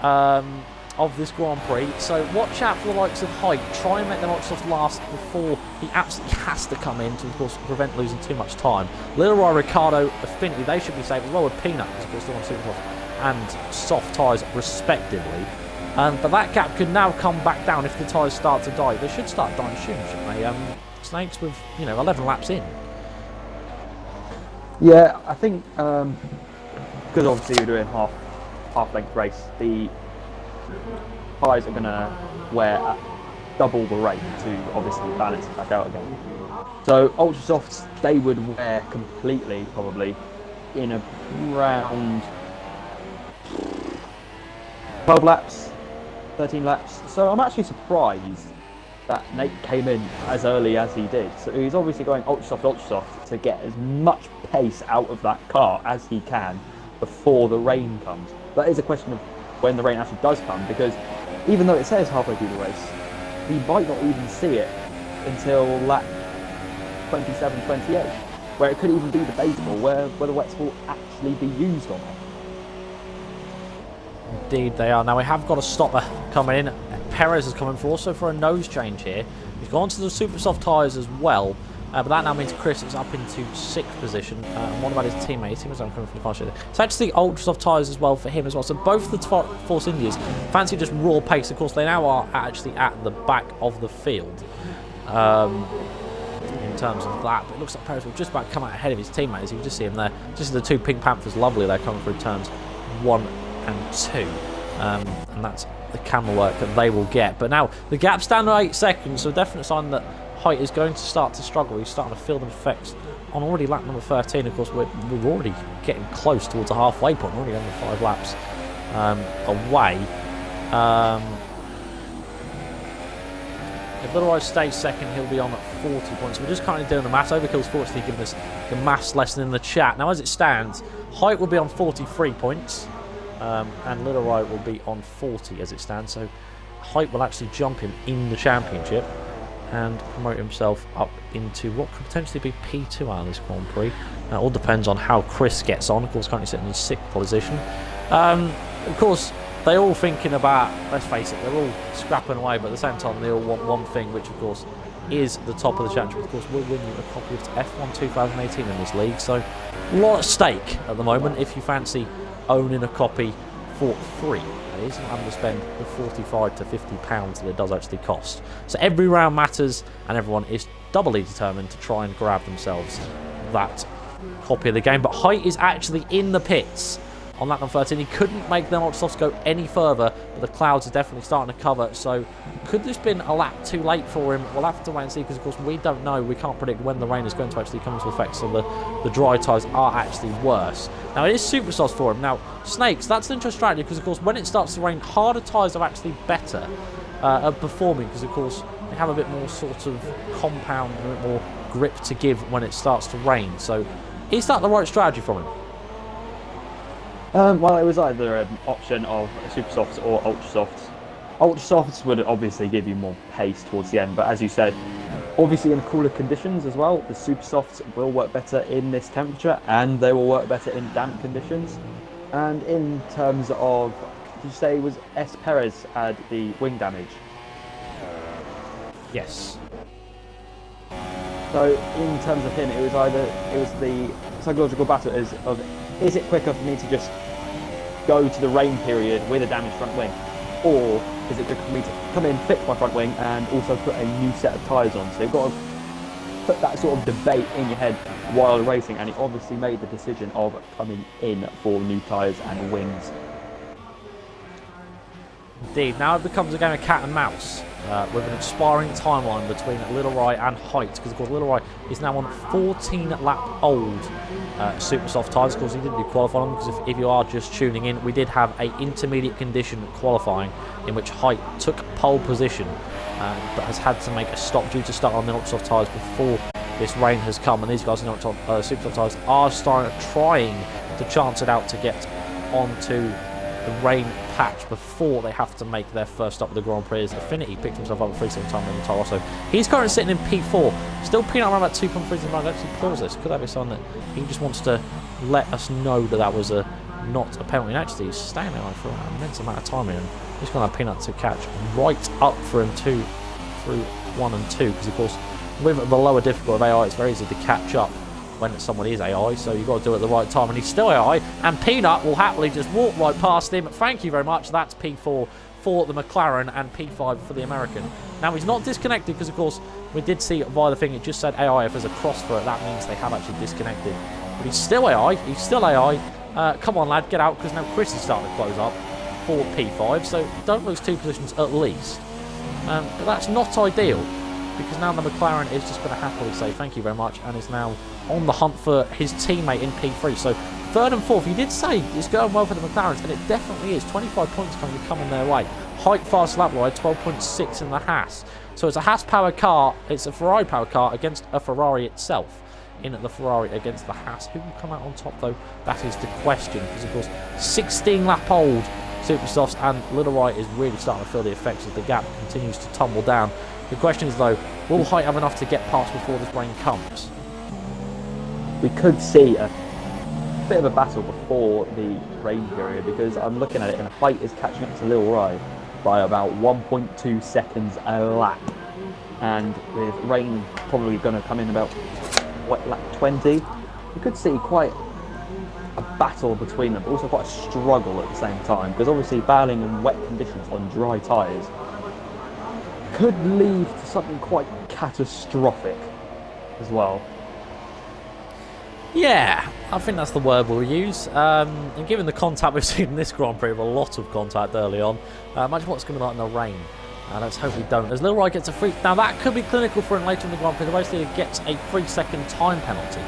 of this Grand Prix, so watch out for the likes of Height. Try and make the Microsoft last before he absolutely has to come in to, of course, prevent losing too much time. Little Roy, Ricardo, Affinity, they should be safe as well with Peanut, because of course they're on Supercross and soft tyres respectively. But that gap could now come back down if the tyres start to die. They should start dying soon, shouldn't they? Snakes with, you know, 11 laps in. Yeah, I think because obviously you're doing half-length race, the tyres are going to wear at double the rate to obviously balance it back out again. So Ultra Softs, they would wear completely probably in around 12 laps, 13 laps. So I'm actually surprised that Nate came in as early as he did. So he's obviously going ultra soft to get as much pace out of that car as he can before the rain comes. That is a question of when the rain actually does come, because even though it says halfway through the race, he might not even see it until lap 27, 28, where it could even be debatable where the wets will actually be used on it. Indeed they are. Now we have got a stopper coming in. Perez is coming for also for a nose change here. He's gone to the super soft tyres as well, but that now means Chris is up into 6th position. And what about his teammate? His teammates aren't coming from the far side. It's actually ultra soft tyres as well for him as well. So both the Force Indias fancy just raw pace. Of course, they now are actually at the back of the field in terms of that. But it looks like Perez will just about come out ahead of his teammates. You can just see him there. Just the two Pink Panthers, lovely. They're coming through turns 1 and 2. And that's the camera work that they will get. But now the gap's down to 8 seconds, so a definite sign that Height is going to start to struggle. He's starting to feel the effects on already lap number 13. Of course, we're already getting close towards the halfway point. We're already under 5 laps away. If Little Rose stays second, he'll be on at 40 points. We're just currently doing the maths. Overkill's fortunately giving us the maths lesson in the chat. Now, as it stands, Height will be on 43 points. And Little Right will be on 40 as it stands, so Height will actually jump him in the championship and promote himself up into what could potentially be P2 out of this Grand Prix. It all depends on how Chris gets on. Of course, currently sitting in 6th position. Of course, they're all thinking about, let's face it, they're all scrapping away, but at the same time they all want one thing, which of course is the top of the championship. Of course, we'll win you a copy of F1 2018 in this league, so a lot at stake at the moment if you fancy owning a copy for free. It isn't underspend the 45 to 50 pounds that it does actually cost. So every round matters, and everyone is doubly determined to try and grab themselves that copy of the game. But Height is actually in the pits on lap number 13. He couldn't make the Ultrasofts go any further, but the clouds are definitely starting to cover. So could this have been a lap too late for him? We'll have to wait and see, because of course we don't know. We can't predict when the rain is going to actually come into effect, so the dry tyres are actually worse. Now it is super soft for him. Now Snakes, that's an interesting strategy, because of course when it starts to rain, harder tyres are actually better at performing, because of course they have a bit more sort of compound, a bit more grip to give when it starts to rain. So is that the right strategy from him? Well, it was either an option of super softs or ultra softs. Ultra softs would obviously give you more pace towards the end, but as you said, obviously in cooler conditions as well, the super softs will work better in this temperature, and they will work better in damp conditions. And in terms of, did you say was S. Perez had the wing damage? Yes. So in terms of him, it was the psychological battle is it quicker for me to just go to the rain period with a damaged front wing, or is it quicker for me to come in, fix my front wing, and also put a new set of tyres on? So you've got to put that sort of debate in your head while racing, and he obviously made the decision of coming in for new tyres and wings. Indeed. Now it becomes a game of cat and mouse, with an expiring timeline between Little Rye and Height, because of course Little Rye is now on 14 lap old super soft tyres. Of course he didn't do qualifying, because if you are just tuning in, we did have a intermediate condition qualifying in which Height took pole position but has had to make a stop due to start on the ultra tyres before this rain has come, and these guys in the super tyres are trying to chance it out to get onto the rain patch before they have to make their first stop at the Grand Prix. Affinity picked himself up at 3-second time in the Toro Rosso. He's currently sitting in P4, still Peanut around about 2.3 seconds. Actually pause this. Could that be something that he just wants to let us know that that was not a penalty? And actually he's staying there for an immense amount of time here, and he's going to have Peanut to catch right up for him through 1 and 2, because of course with the lower difficulty of AI it's very easy to catch up when someone is AI, so you've got to do it at the right time, and he's still AI, and Peanut will happily just walk right past him. Thank you very much. That's P4 for the McLaren and P5 for the American. Now he's not disconnected, because of course we did see via the thing it just said AI. If there's a cross for it, that means they have actually disconnected, but he's still AI. Come on lad, get out, because now Chris is starting to close up for P5, so don't lose 2 positions at least. But that's not ideal, because now the McLaren is just going to happily say thank you very much, and is now on the hunt for his teammate in P3. So 3rd and 4th, you did say it's going well for the McLarens, and it definitely is. 25 points coming their way. Height, fast lap ride, 12.6 in the Haas. So it's a Haas powered car, it's a Ferrari powered car against a Ferrari itself. In the Ferrari against the Haas. Who will come out on top though? That is the question, because of course 16 lap old Supersofts, and Little Right is really starting to feel the effects as the gap continues to tumble down. The question is though, will Height have enough to get past before this rain comes? We could see a bit of a battle before the rain period, because I'm looking at it and Height is catching up to Little Right by about 1.2 seconds a lap, and with rain probably going to come in about lap 20, you could see quite a battle between them, but also quite a struggle at the same time, because obviously battling in wet conditions on dry tyres could lead to something quite catastrophic as well. Yeah, I think that's the word we'll use. And given the contact we've seen in this Grand Prix, with a lot of contact early on, imagine what's going to be like in the rain. Let's hope we don't. As Little Rye gets a free... Now that could be clinical for him later in the Grand Prix. Basically, he gets a 3-second time penalty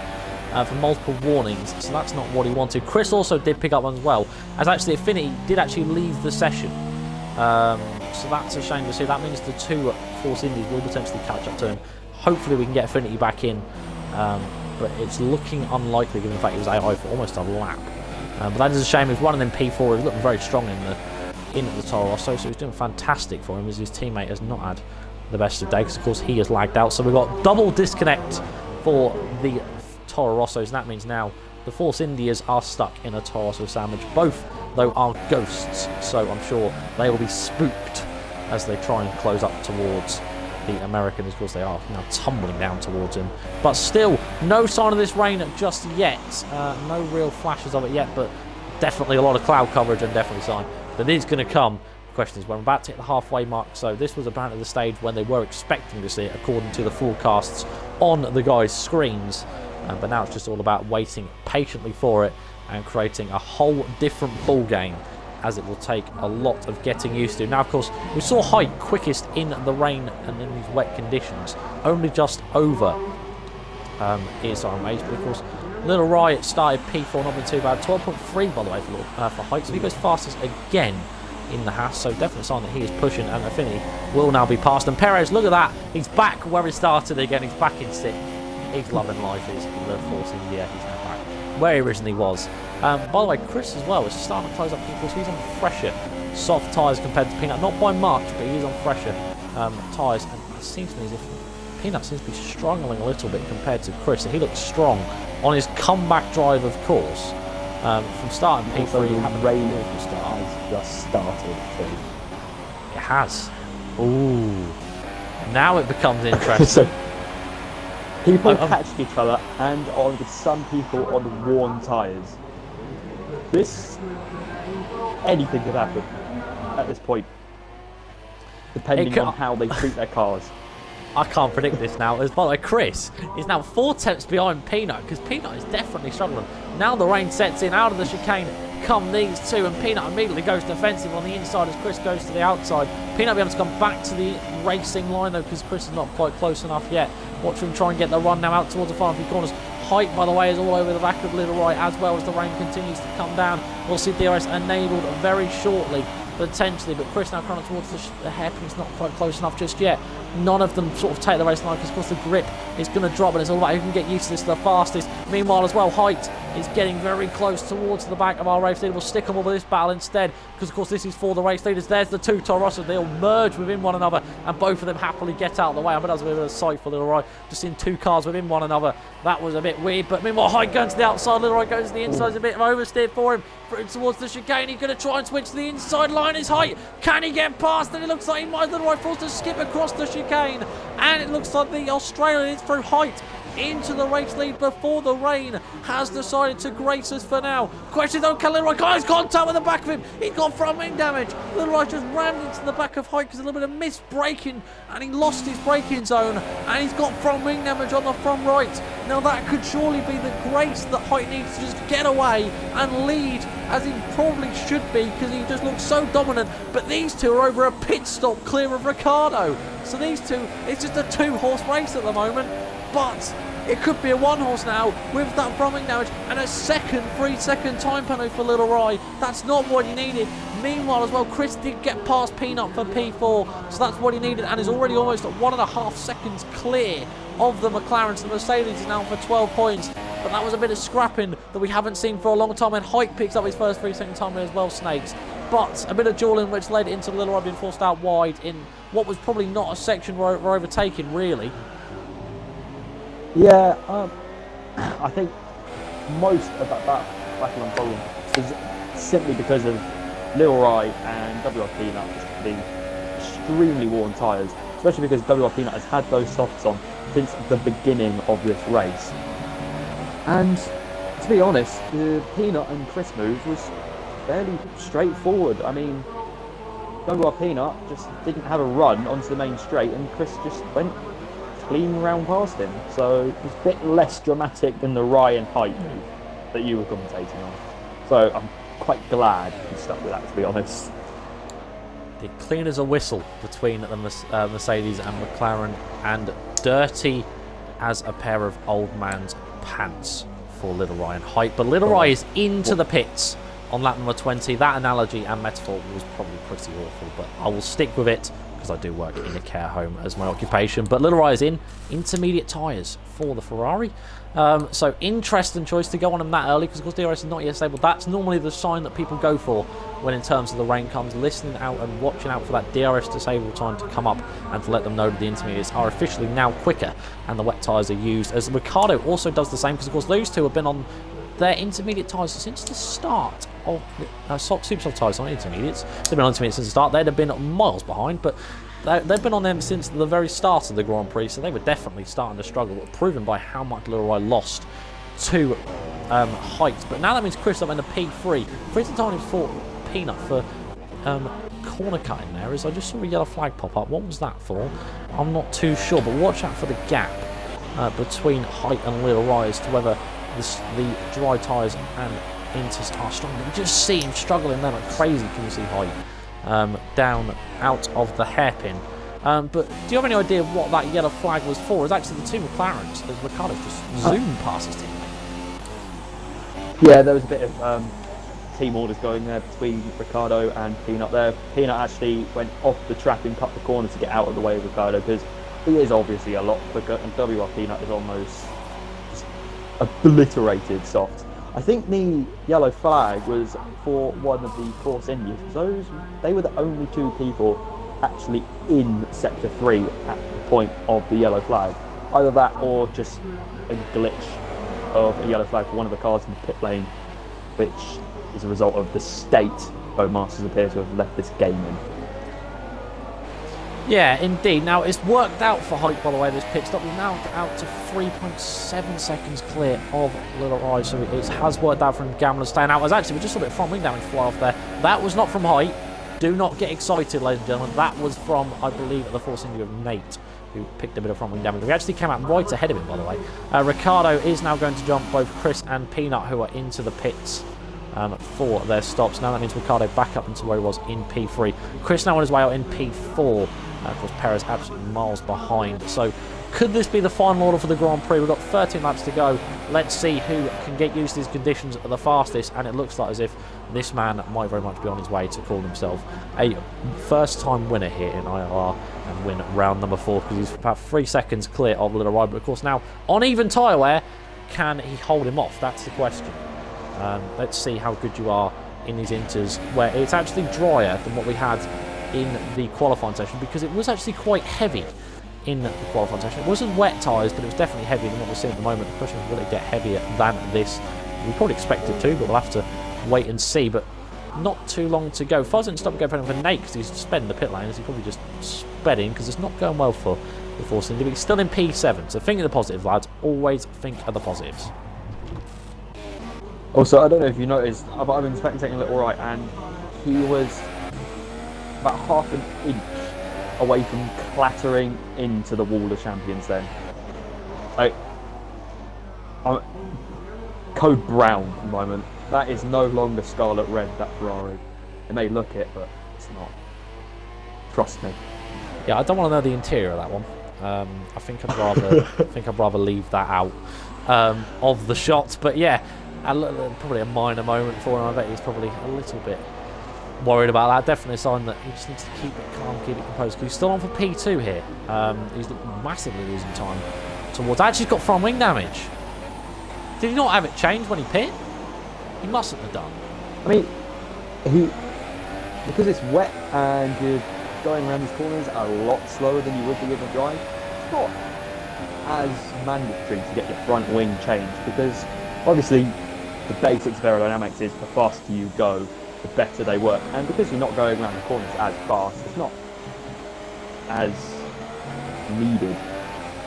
for multiple warnings, so that's not what he wanted. Chris also did pick up one as well, as actually Affinity did actually leave the session. So that's a shame to see. That means the 2 Force Indies will potentially catch up to him. Hopefully we can get Affinity back in, but it's looking unlikely given the fact he was AI for almost a lap. But that is a shame. He's running in P4. He's looking very strong in the Toro Rosso, so he's doing fantastic for him, as his teammate has not had the best of days. Of course, he has lagged out, so we've got double disconnect for the Toro Rossos, and that means now the Force Indias are stuck in a Toro Rosso sandwich. Both, though, are ghosts, so I'm sure they will be spooked as they try and close up towards the American. Of course, they are now tumbling down towards him, but still no sign of this rain just yet. No real flashes of it yet, but definitely a lot of cloud coverage, and definitely a sign that is going to come. The question is, we're about to hit the halfway mark, so this was apparently the stage when they were expecting to see it according to the forecasts on the guys' screens, but now it's just all about waiting patiently for it and creating a whole different ball game, as it will take a lot of getting used to. Now, of course, we saw Height quickest in the rain and in these wet conditions, only just over ESR Maze, but of course Little Riot started P4, not been too bad. 12.3 by the way for Height, so he goes fastest again in the Haas, so definitely a sign that he is pushing, and Affinity will now be passed. And Perez, look at that, he's back where he started again. He's back in 6th. He's loving life. He's the Force India. He's now back where he originally was. By the way, Chris as well is starting to close up because he's on fresher soft tyres compared to Peanut, not by much, but he is on fresher tyres, and it seems to me as if Peanut seems to be struggling a little bit compared to Chris. He looks strong on his comeback drive, of course. From starting P3, the rain has just started too. It has. Ooh. Now it becomes interesting. People catching each other, and on some people on worn tyres. Anything could happen at this point, depending on how they treat their cars. I can't predict this now. As by the way, Chris is now 4 tenths behind Peanut, because Peanut is definitely struggling. Now the rain sets in, out of the chicane come these two, and Peanut immediately goes defensive on the inside as Chris goes to the outside. Peanut will be able to come back to the racing line though, because Chris is not quite close enough yet. Watch him try and get the run now out towards the final few corners. Height, by the way, is all over the back of Little Right, as well as the rain continues to come down. We'll see DRS enabled very shortly potentially, but Chris now coming towards the hairpin is not quite close enough just yet. None of them sort of take the race line because, of course, the grip is going to drop, and it's all about who can get used to this the fastest. Meanwhile, as well, Height is getting very close towards the back of our race leader. We'll stick them all with this battle instead because, of course, this is for the race leaders. There's the two Torosas. They'll merge within one another, and both of them happily get out of the way. I bet that was a bit of a sight for Little Roy, just in two cars within one another. That was a bit weird, but meanwhile, Height going to the outside, Little Roy goes to the inside. It's a bit of oversteer for him. Towards the chicane, he's going to try and switch to the inside line. His Height, can he get past? And it looks like he might. Little Roy forced to skip across the chicane, and it looks like the Australian is through Height into the race lead before the rain has decided to grace us for now. Question though, can Little Roy, he's contact with the back of him. He's got front wing damage. Little Roy just ran into the back of Height because a little bit of missed braking, and he lost his braking zone, and he's got front wing damage on the front right. Now that could surely be the grace that Height needs to just get away and lead as he probably should be because he just looks so dominant. But these two are over a pit stop clear of Ricciardo. So these two, it's just a 2-horse race at the moment. But it could be a 1-horse now with that front wing damage and a 3-second time penalty for Little Roy. That's not what he needed. Meanwhile as well, Chris did get past Peanut for P4, so that's what he needed, and is already almost at 1.5 seconds clear of the McLaren. So the Mercedes is now for 12 points. But that was a bit of scrapping that we haven't seen for a long time, and Height picks up his first 3-second time as well, Snakes. But a bit of dueling which led into Little Roy being forced out wide in what was probably not a section we're overtaking, really. Yeah, I think most of that battle unfolding is simply because of Little Roy and WR Peanut being extremely worn tyres, especially because WR Peanut has had those softs on since the beginning of this race. And to be honest, the Peanut and Chris move was fairly straightforward. I mean, WR Peanut just didn't have a run onto the main straight, and Chris just went clean round past him. So it was a bit less dramatic than the Ryan Height move that you were commentating on. So I'm quite glad he stuck with that, to be honest. Clean as a whistle between the Mercedes and McLaren, and dirty as a pair of old man's pants for Little Roy and Height. But Little Roy is into the pits on lap number 20. That analogy and metaphor was probably pretty awful, but I will stick with it because I do work in a care home as my occupation. But Little Roy is in intermediate tyres for the Ferrari. So interesting choice to go on him that early because, of course, DRS is not yet stable. That's normally the sign that people go for when in terms of the rain comes, listening out and watching out for that DRS disable time to come up and to let them know that the intermediates are officially now quicker and the wet tyres are used. As Ricciardo also does the same because, of course, those two have been on their intermediate tyres since the start of super soft tyres, not intermediates. They've been on intermediates since the start. They'd have been miles behind, but they've been on them since the very start of the Grand Prix, so they were definitely starting to struggle, proven by how much Little Roy lost to Height. But now that means Chris up in the P3. Chris and Tony fought Peanut for corner cutting there. As I just saw a yellow flag pop up. What was that for? I'm not too sure, but watch out for the gap between Height and Little Roy as to whether the dry tyres and Inters are strong. You just see him struggling there like crazy. Can you see Height down out of the hairpin? But do you have any idea what that yellow flag was for? It's actually the two McLarens as Ricciardo just zoomed past his teammate. Yeah, there was a bit of team orders going there between Ricciardo and Peanut there. Peanut actually went off the track and cut the corner to get out of the way of Ricciardo because he is obviously a lot quicker, and WR Peanut is almost just obliterated soft. I think the yellow flag was for one of the Force Indies. They were the only two people actually in Sector 3 at the point of the yellow flag. Either that or just a glitch of a yellow flag for one of the cars in the pit lane, which is a result of the state Bowmasters appear to have left this game in. Yeah, indeed. Now, it's worked out for Height, by the way, this pit stop. He's now out to 3.7 seconds clear of Little Roy, so it has worked out for him. Gambler staying out. As actually, we just saw a bit of front wing damage fly off there. That was not from Height. Do not get excited, ladies and gentlemen. That was from, I believe, the Force India of Nate, who picked a bit of front wing damage. We actually came out right ahead of him, by the way. Ricciardo is now going to jump both Chris and Peanut, who are into the pits for their stops. Now that means Ricciardo back up into where he was in P3. Chris now on his way out in P4. Of course, Perez absolutely miles behind. So Could this be the final order for the Grand Prix? We've got 13 laps to go. Let's see who can get used to these conditions at the fastest, and it looks like as if this man might very much be on his way to call himself a first-time winner here in ILR and win round number 4, because he's about 3 seconds clear of Little Ride. But of course now, on even tyre wear, can he hold him off? That's the question. Let's see how good you are in these inters, where it's actually drier than what we had in the qualifying session, because it was actually quite heavy in the qualifying session. It wasn't wet tyres, but it was definitely heavier than what we're seeing at the moment. The question is, will it get heavier than this? We probably expect it to, but we'll have to wait and see. But not too long to go. Fuzz didn't stop going for Nate because he's sped in the pit lane, as he probably just sped in because it's not going well for the Force Indy, but he's still in P7. So think of the positives, lads. Always think of the positives. Also, I don't know if you noticed, but I've been spectating Little Right, and he was about half an inch away from clattering into the wall of champions then. Like, code brown at the moment. That is no longer scarlet red, that Ferrari. It may look it, but it's not. Trust me. Yeah, I don't want to know the interior of that one. I think I'd rather leave that out of the shot. But yeah, probably a minor moment for him. I bet he's probably a little bit worried about that. Definitely a sign that he just needs to keep it calm, keep it composed, because he's still on for P2 here. He's massively losing time towards... Actually, he's got front wing damage. Did he not have it changed when he pit? He mustn't have done. I mean, because it's wet and you're going around these corners a lot slower than you would be in a drive, it's not as mandatory to get your front wing changed, because obviously the basics of aerodynamics is the faster you go, the better they work, and because you're not going around the corners as fast, it's not as needed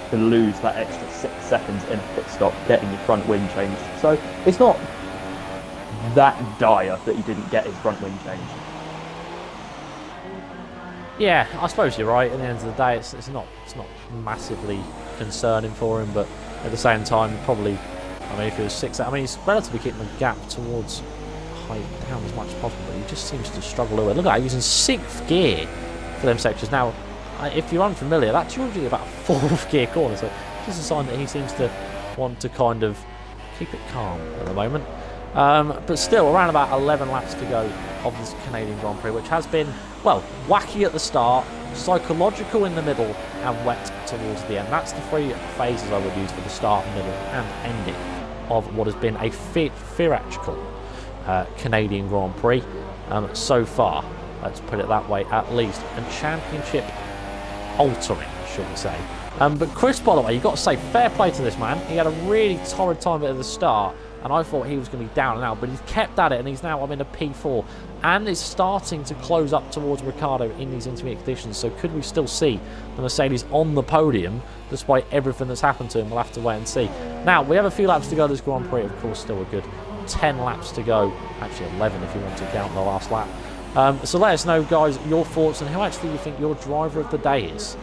to lose that extra 6 seconds in a pit stop getting your front wing changed. So it's not that dire that he didn't get his front wing changed. Yeah, I suppose you're right. At the end of the day, it's not massively concerning for him, but at the same time, probably. I mean, if it was 6, I mean, he's relatively keeping the gap towards height down as much as possible, but he just seems to struggle a little bit. Look at that, using 6th gear for them sections. Now, if you're unfamiliar, that's usually about a 4th gear corner, so just a sign that he seems to want to kind of keep it calm at the moment. But still, around about 11 laps to go of this Canadian Grand Prix, which has been, well, wacky at the start, psychological in the middle, and wet towards the end. That's the 3 phases I would use for the start, middle, and ending of what has been a theatrical Canadian Grand Prix so far. Let's put it that way, at least. And championship altering, should we say. But Chris, by the way, you've got to say, fair play to this man. He had a really torrid time at the start, and I thought he was going to be down and out, but he's kept at it, and he's now in a P4, and is starting to close up towards Ricciardo in these intermediate conditions. So could we still see the Mercedes on the podium, despite everything that's happened to him? We'll have to wait and see. Now, we have a few laps to go this Grand Prix, of course, still a good 10 laps to go. Actually, 11 if you want to count the last lap. So let us know, guys, your thoughts and who actually you think your driver of the day is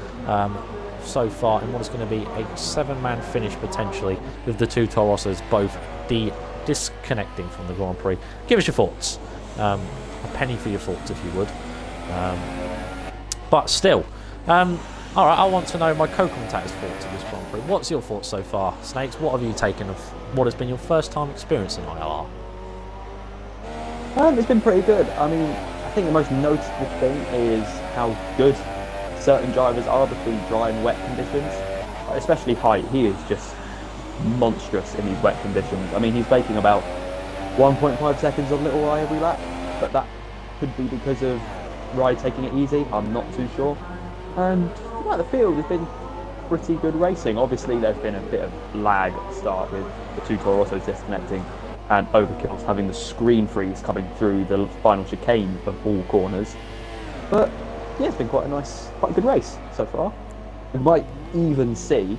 so far in what is going to be a 7-man finish potentially, with the 2 Toro Rossos both disconnecting from the Grand Prix. Give us your thoughts. A penny for your thoughts if you would. But still, alright, I want to know my co-commentator's thoughts of this Grand Prix. What's your thoughts so far, Snakes? What have you taken of what has been your first time experience in ILR? It's been pretty good. I mean, I think the most noticeable thing is how good certain drivers are between dry and wet conditions, especially Height. He is just monstrous in these wet conditions. I mean, he's making about 1.5 seconds on Little Rye every lap, but that could be because of Rye taking it easy. I'm not too sure. And throughout the field, it's been pretty good racing. Obviously, there's been a bit of lag at the start with the 2 Toro Rossos disconnecting and Overkill's having the screen freeze coming through the final chicane of all corners. But yeah, it's been quite a good race so far. We might even see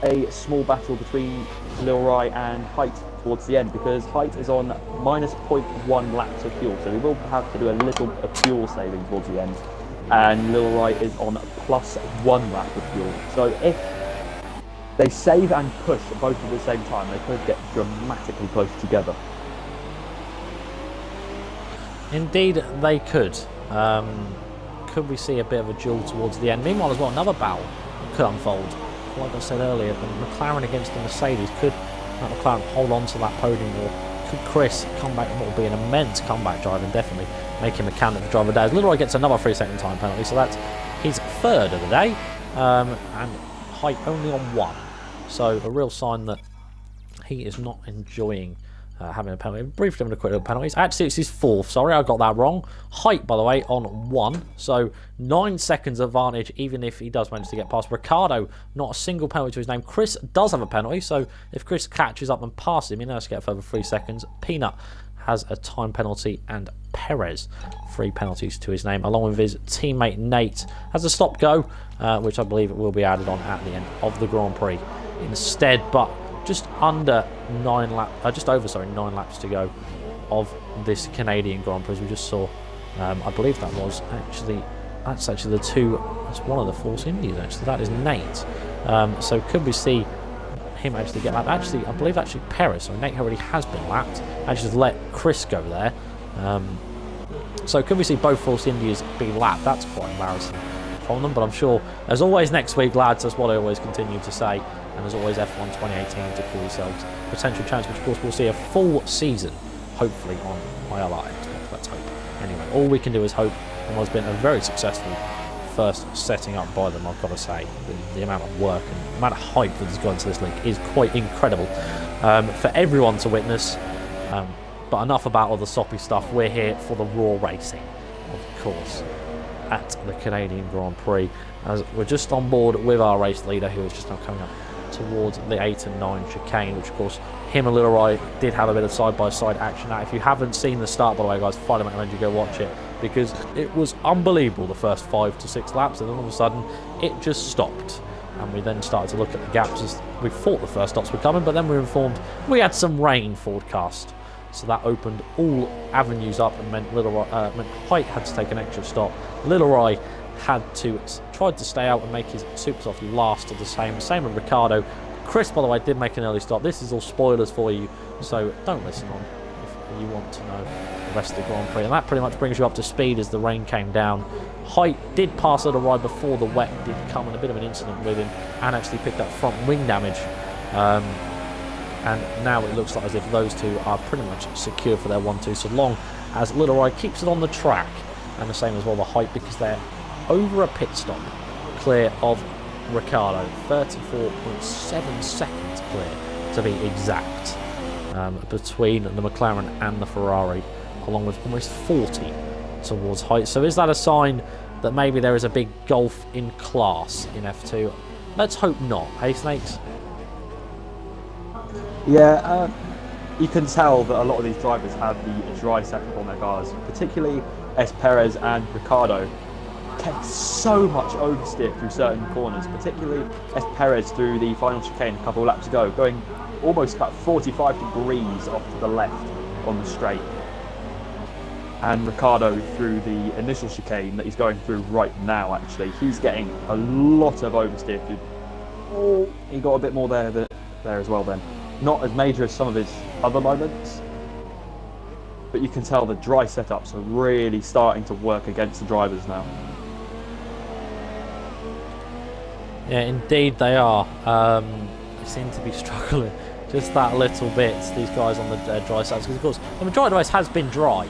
a small battle between Lil Rye and Height towards the end, because Height is on minus 0.1 laps of fuel, so we will have to do a little bit of fuel saving towards the end. And Lil Rye is on plus 1 lap of fuel. So if they save and push both at the same time, they could get dramatically close together. Indeed, they could. Could we see a bit of a duel towards the end? Meanwhile, as well, another battle could unfold like I said earlier, the McLaren against the Mercedes. Could McLaren hold on to that podium, or could Chris come back? What will be an immense comeback drive and definitely make him a candidate for driver of the day. As Leroy gets another 3-second time penalty, so that's his third of the day, and Height only on 1. So a real sign that he is not enjoying having a penalty. Briefly having a quick look at penalties. Actually, it's his 4th. Sorry, I got that wrong. Height, by the way, on 1. So 9 seconds advantage, even if he does manage to get past. Ricciardo, not a single penalty to his name. Chris does have a penalty, so if Chris catches up and passes him, he now has to get a further 3 seconds. Peanut has a time penalty, and Perez 3 penalties to his name, along with his teammate Nate has a stop-go, which I believe will be added on at the end of the Grand Prix instead. But just under 9 laps, just over, sorry, 9 laps to go of this Canadian Grand Prix. We just saw, I believe that's actually the two, that's one of the Force Indies actually, that is Nate. So could we see him actually get lapped? Actually, I believe Perez, so Nate already has been lapped, actually just let Chris go there. So could we see both Force Indies be lapped? That's quite embarrassing from them, but I'm sure, as always next week, lads, that's what I always continue to say. And as always, F1 2018 to call yourselves potential chance, which of course we'll see a full season, hopefully, on ILR Xbox. Let's hope. Anyway, all we can do is hope, and it's been a very successful first setting up by them, I've got to say. The amount of work and the amount of hype that has gone into this league is quite incredible for everyone to witness. But enough about all the soppy stuff. We're here for the raw racing, of course, at the Canadian Grand Prix, as we're just on board with our race leader, who is just now coming up towards the 8 and 9 chicane, which of course him and Leroy did have a bit of side-by-side action. Now, if you haven't seen the start, by the way, guys, finally recommend you go watch it, because it was unbelievable the first 5 to 6 laps, and then all of a sudden it just stopped, and we then started to look at the gaps as we thought the first stops were coming, but then we were informed we had some rain forecast, so that opened all avenues up and meant Height had to take an extra stop. Leroy tried to stay out and make his super soft last of the same with Ricciardo. Chris, by the way, did make an early stop. This is all spoilers for you, so don't listen on if you want to know the rest of the Grand Prix. And that pretty much brings you up to speed as the rain came down. Height did pass Leroy before the wet did come, and a bit of an incident with him, and actually picked up front wing damage. And now it looks like as if those two are pretty much secure for their 1-2, so long as Leroy keeps it on the track, and the same as well the Height, because they're over a pit stop clear of Ricciardo, 34.7 seconds clear to be exact, between the McLaren and the Ferrari, along with almost 40 towards Height. So is that a sign that maybe there is a big gulf in class in F2? Let's hope not, hey Snakes? Yeah, you can tell that a lot of these drivers have the dry setup on their cars, particularly Perez and Ricciardo. Kept so much oversteer through certain corners, particularly Perez through the final chicane a couple of laps ago, going almost about 45 degrees off to the left on the straight. And Ricciardo through the initial chicane that he's going through right now, actually, he's getting a lot of oversteer through. Oh, he got a bit more there as well then. Not as major as some of his other moments, but you can tell the dry setups are really starting to work against the drivers now. Yeah, indeed they are. They seem to be struggling just that little bit, these guys on the dry sides, because of course the majority of the race has been dry.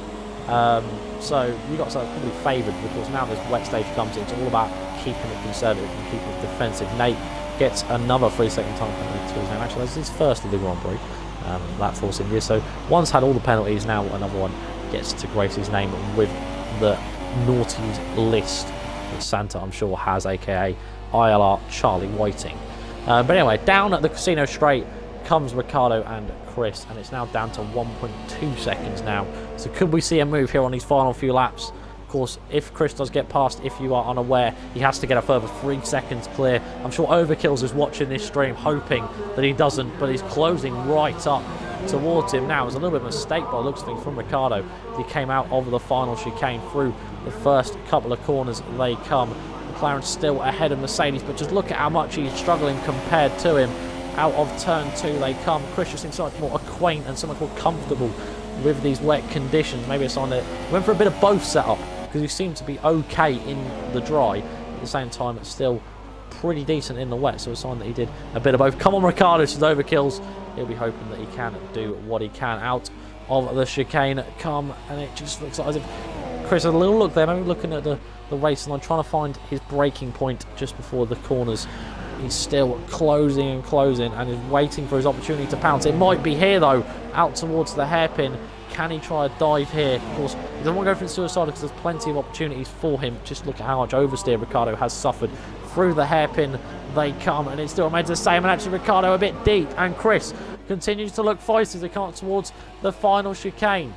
So you got something probably favoured, because now this wet stage comes in. It's all about keeping it conservative and keeping it defensive. Nate gets another 3-second time penalty to his name. Actually, that's his first of the Grand Prix, that Force India. So one's had all the penalties, now another one gets to grace his name with the naughties list that Santa, I'm sure, has, aka ILR Charlie Whiting. But anyway, down at the casino straight comes Ricciardo and Chris, and it's now down to 1.2 seconds now. So could we see a move here on these final few laps? Of course, if Chris does get past, if you are unaware, he has to get a further 3 seconds clear. I'm sure Overkills is watching this stream, hoping that he doesn't, but he's closing right up towards him now. It was a little bit of a mistake by the looks of things from Ricciardo. He came out of the final chicane through the first couple of corners they come. McLaren's still ahead of Mercedes, but just look at how much he's struggling compared to him. Out of turn 2 they come. Chris just seems so much more acquainted and so much more comfortable with these wet conditions. Maybe it's on that he went for a bit of both setup, because he seemed to be okay in the dry. At the same time, it's still pretty decent in the wet, so a sign that he did a bit of both. Come on, Ricciardo, to the overkills. He'll be hoping that he can do what he can out of the chicane. And it just looks like as if Chris had a little look there, maybe looking at the race line, trying to find his braking point just before the corners. He's still closing and closing and is waiting for his opportunity to pounce. It might be here though, out towards the hairpin. Can he try a dive here? Of course, he doesn't want to go for the suicide because there's plenty of opportunities for him. Just look at how much oversteer Ricciardo has suffered. Through the hairpin they come, and it still remains the same. And actually Ricciardo a bit deep, and Chris continues to look feisty as they come towards the final chicane.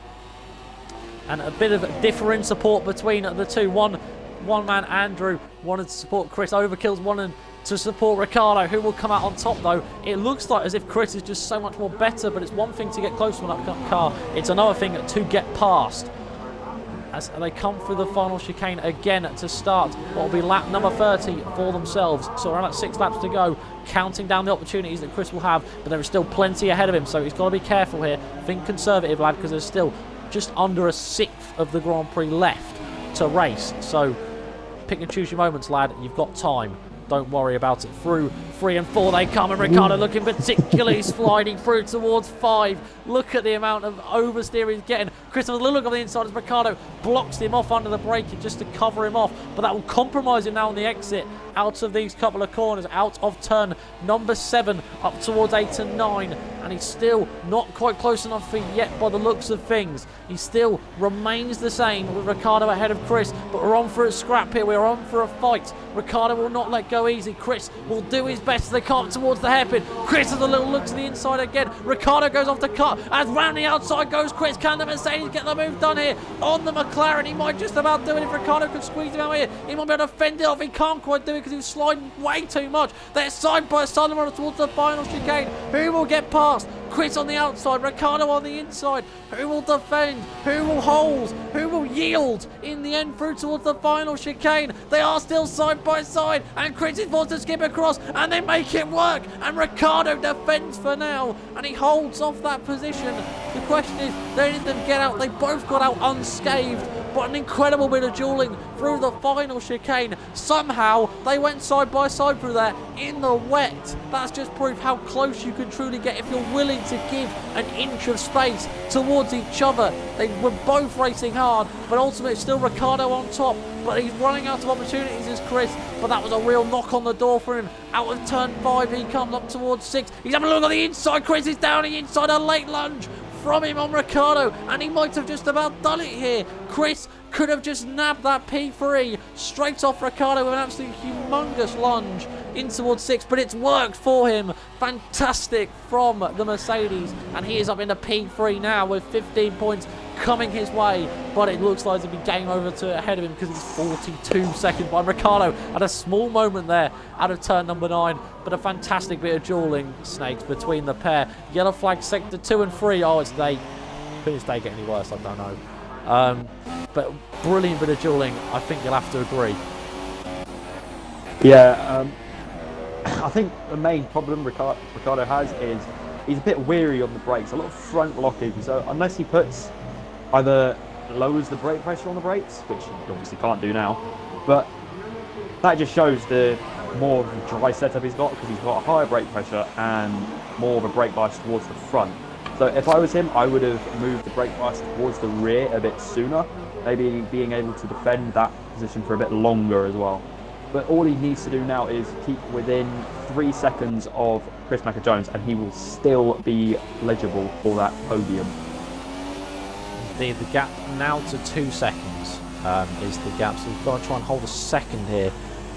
And a bit of differing support between the two. One man, Andrew, wanted to support Chris. Overkill's wanted to support Ricciardo, who will come out on top though. It looks like as if Chris is just so much more better, but it's one thing to get close to an upcut car, it's another thing to get past. As they come through the final chicane again to start what will be lap number 30 for themselves. So around 6 laps to go, counting down the opportunities that Chris will have, but there is still plenty ahead of him, so he's got to be careful here. Think conservative, lad, because there's still just under a sixth of the Grand Prix left to race. So pick and choose your moments, lad. You've got time. Don't worry about it. Through 3 and 4 they come, and Ricciardo looking particularly sliding through towards 5. Look at the amount of oversteer he's getting. Chris with a little look on the inside as Ricciardo blocks him off under the braking just to cover him off, but that will compromise him now on the exit out of these couple of corners, out of turn number 7 up towards 8 and 9, and he's still not quite close enough for yet by the looks of things. He still remains the same with Ricciardo ahead of Chris, but we're on for a scrap here. We're on for a fight. Ricciardo will not let go easy. Chris will do his best as they come towards the hairpin. Chris has a little look to the inside again. Ricciardo goes off the cut. As round the outside goes Chris. Can the Mercedes get the move done here on the McLaren? He might just about do it if Ricciardo can squeeze him out here. He might be able to fend it off. He can't quite do it because he was sliding way too much. They're side by side towards the final chicane. Who will get past? Chris on the outside, Ricciardo on the inside. Who will defend? Who will hold? Who will yield in the end through towards the final chicane? They are still side by side, and Chris is forced to skip across, and they make it work. And Ricciardo defends for now, and he holds off that position. The question is, they didn't get out. They both got out unscathed, but an incredible bit of dueling through the final chicane. Somehow they went side by side through there in the wet. That's just proof how close you can truly get if you're willing to give an inch of space towards each other. They were both racing hard, but ultimately it's still Ricciardo on top, but he's running out of opportunities as Chris. But that was a real knock on the door for him. Out of turn 5 he comes up towards 6. He's having a look on the inside. Chris is down the inside. A late lunge from him on Ricciardo, and he might have just about done it here. Chris could have just nabbed that P3 straight off Ricciardo with an absolute humongous lunge in towards 6, but it's worked for him. Fantastic from the Mercedes, and he is up into P3 now with 15 points coming his way, but it looks like it'll be game over to ahead of him because it's 42 seconds behind. Ricciardo had a small moment there out of turn number 9, but a fantastic bit of dueling, Snakes, between the pair. Yellow flag sector 2 and 3. Oh, it's they. Could his day get any worse? I don't know. But brilliant bit of dueling. I think you'll have to agree. Yeah, I think the main problem Ricciardo has is he's a bit weary on the brakes. A lot of front locking. So unless he puts either lowers the brake pressure on the brakes, which he obviously can't do now, but that just shows the more of a dry setup he's got, because he's got a higher brake pressure and more of a brake bias towards the front. So if I was him, I would have moved the brake bias towards the rear a bit sooner, maybe being able to defend that position for a bit longer as well. But all he needs to do now is keep within 3 seconds of Chris Macker-Jones, and he will still be legible for that podium. The gap now to 2 seconds is the gap, so we've got to try and hold a second here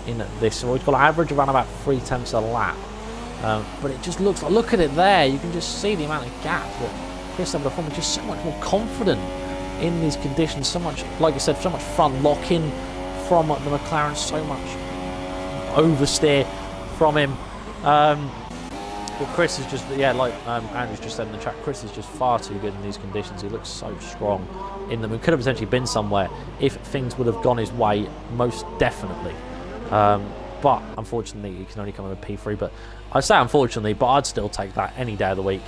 in this. So we've got an average around about 3/10 a lap, but it just looks like, look at it there, you can just see the amount of gap that Chris had before. He's just so much more confident in these conditions, so much, like you said, so much front lock-in from the McLaren, so much oversteer from him. But Chris is just, yeah, like Andrew's just said in the chat, Chris is just far too good in these conditions. He looks so strong in them. He could have potentially been somewhere if things would have gone his way, most definitely. But unfortunately, he can only come in a P3. But I say unfortunately, but I'd still take that any day of the week.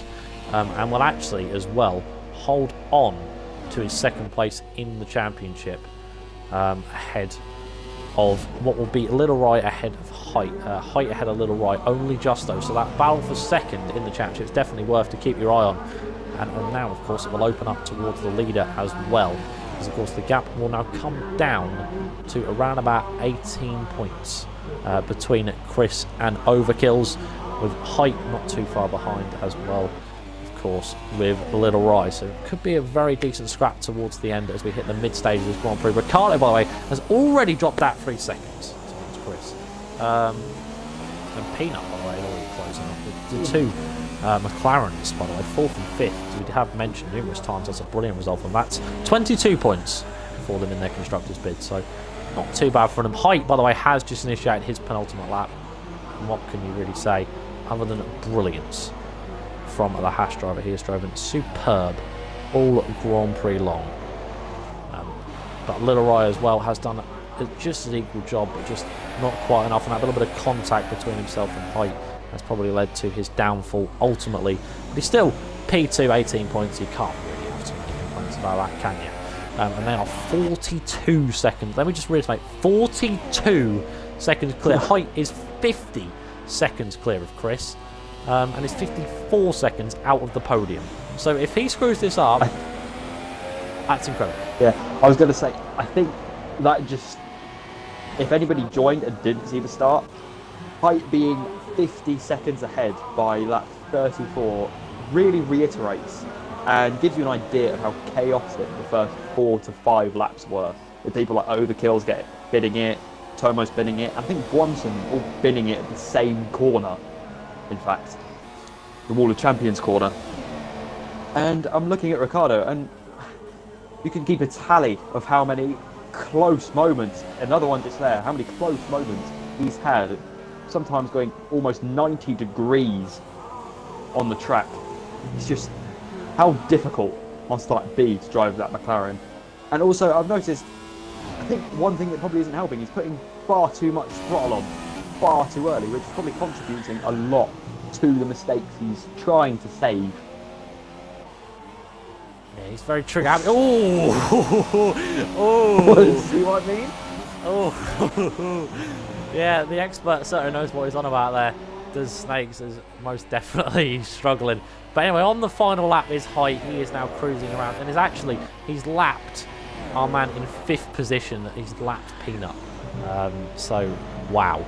And will actually, as well, hold on to his second place in the championship ahead of what will be Little Right ahead of Height. Height ahead of Little Right, only just though. So that battle for second in the championship is definitely worth to keep your eye on. And now, of course, it will open up towards the leader as well. Because, of course, the gap will now come down to around about 18 points between Chris and Overkills, with Height not too far behind as well, of course, with Little Right. So it could be a very decent scrap towards the end as we hit the mid-stage of this Grand Prix. Ricardo, by the way, has already dropped that 3 seconds towards Chris. And Peanut, by the way, already closing up. The two McLarens, by the way, 4th and 5th. We have mentioned numerous times that's a brilliant result from that. 22 points for them in their constructors bid, so not too bad for them. Height, by the way, has just initiated his penultimate lap. And what can you really say other than brilliance from the Haas driver? He has driven superb all Grand Prix long. But Little Rye as well has done just an equal job, but just not quite enough. And that little bit of contact between himself and Height has probably led to his downfall ultimately. But he's still P2, 18 points. You can't really have too many complaints about that, can you? And they are 42 seconds. Let me just reiterate, 42 seconds clear. Height is 50 seconds clear of Chris, and is 54 seconds out of the podium. So if he screws this up, that's incredible. Yeah, I was going to say, I think that just, if anybody joined and didn't see the start, Height being 50 seconds ahead by lap 34 really reiterates and gives you an idea of how chaotic the first 4 to 5 laps were. With people like Overkills bidding it, Tomo's binning it, I think Bronson all binning it at the same corner, in fact, the Wall of Champions corner. And I'm looking at Ricardo, and you can keep a tally of how many close moments, another one just there, how many close moments he's had, sometimes going almost 90 degrees on the track. It's just how difficult must that be to drive that McLaren. And also, I've noticed, I think one thing that probably isn't helping is putting far too much throttle on far too early, which is probably contributing a lot to the mistakes he's trying to save. Yeah, he's very trigger happy. Oh, See what I mean? Oh, yeah, the expert certainly knows what he's on about there. Does Snakes is most definitely struggling. But anyway, on the final lap is Height. He is now cruising around, and he's lapped our man in 5th position. He's lapped Peanut. So, wow.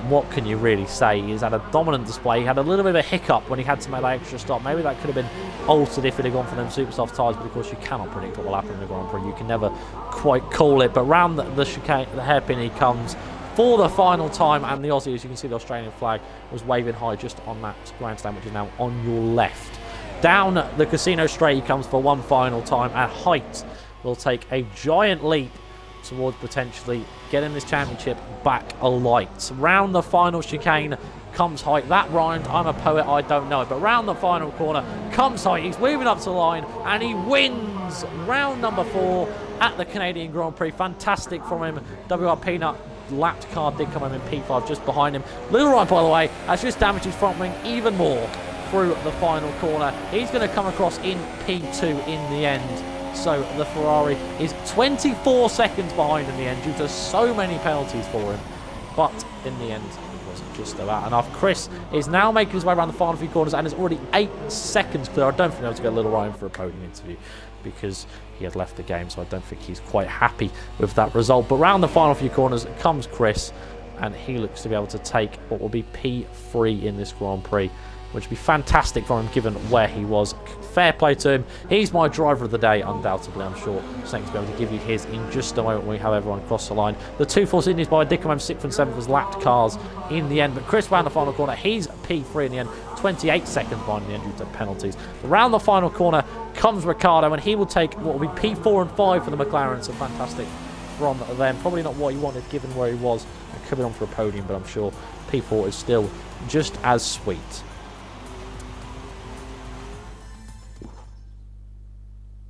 What can you really say? He's had a dominant display. He had a little bit of a hiccup when he had to make that extra stop. Maybe that could have been altered if it had gone for them super soft tyres, but of course you cannot predict what will happen in the Grand Prix. You can never quite call it. But round the chicane, the hairpin, he comes for the final time, and the Aussie, as you can see, the Australian flag was waving high just on that grandstand, which is now on your left. Down the casino straight he comes for one final time, and Height will take a giant leap towards potentially getting this championship back alight. Round the final chicane comes Height. That rhymed. I'm a poet, I don't know it. But round the final corner comes Height. He's moving up to the line, and he wins round number 4 at the Canadian Grand Prix. Fantastic from him. WR Peanut lapped car did come in P5 just behind him. Little Right, by the way, has just damaged his front wing even more through the final corner. He's going to come across in P2 in the end. So the Ferrari is 24 seconds behind in the end due to so many penalties for him. But in the end, it wasn't just about enough. Chris is now making his way around the final few corners and is already 8 seconds clear. I don't think they'll be able to get Little Ryan for a podium interview because he had left the game, so I don't think he's quite happy with that result. But round the final few corners comes Chris, and he looks to be able to take what will be P3 in this Grand Prix, which would be fantastic for him given where he was. Fair play to him. He's my driver of the day, undoubtedly, I'm sure. Snake's be able to give you his in just a moment when we have everyone cross the line. The 2 Force Indies by Dickerman 6th and 7th was lapped cars in the end, but Chris round the final corner, he's P3 in the end, 28 seconds behind in the end due to penalties. Around the final corner comes Ricardo, and he will take what will be P4 and 5 for the McLaren, so fantastic from them. Probably not what he wanted given where he was. He could be on for a podium, but I'm sure P4 is still just as sweet.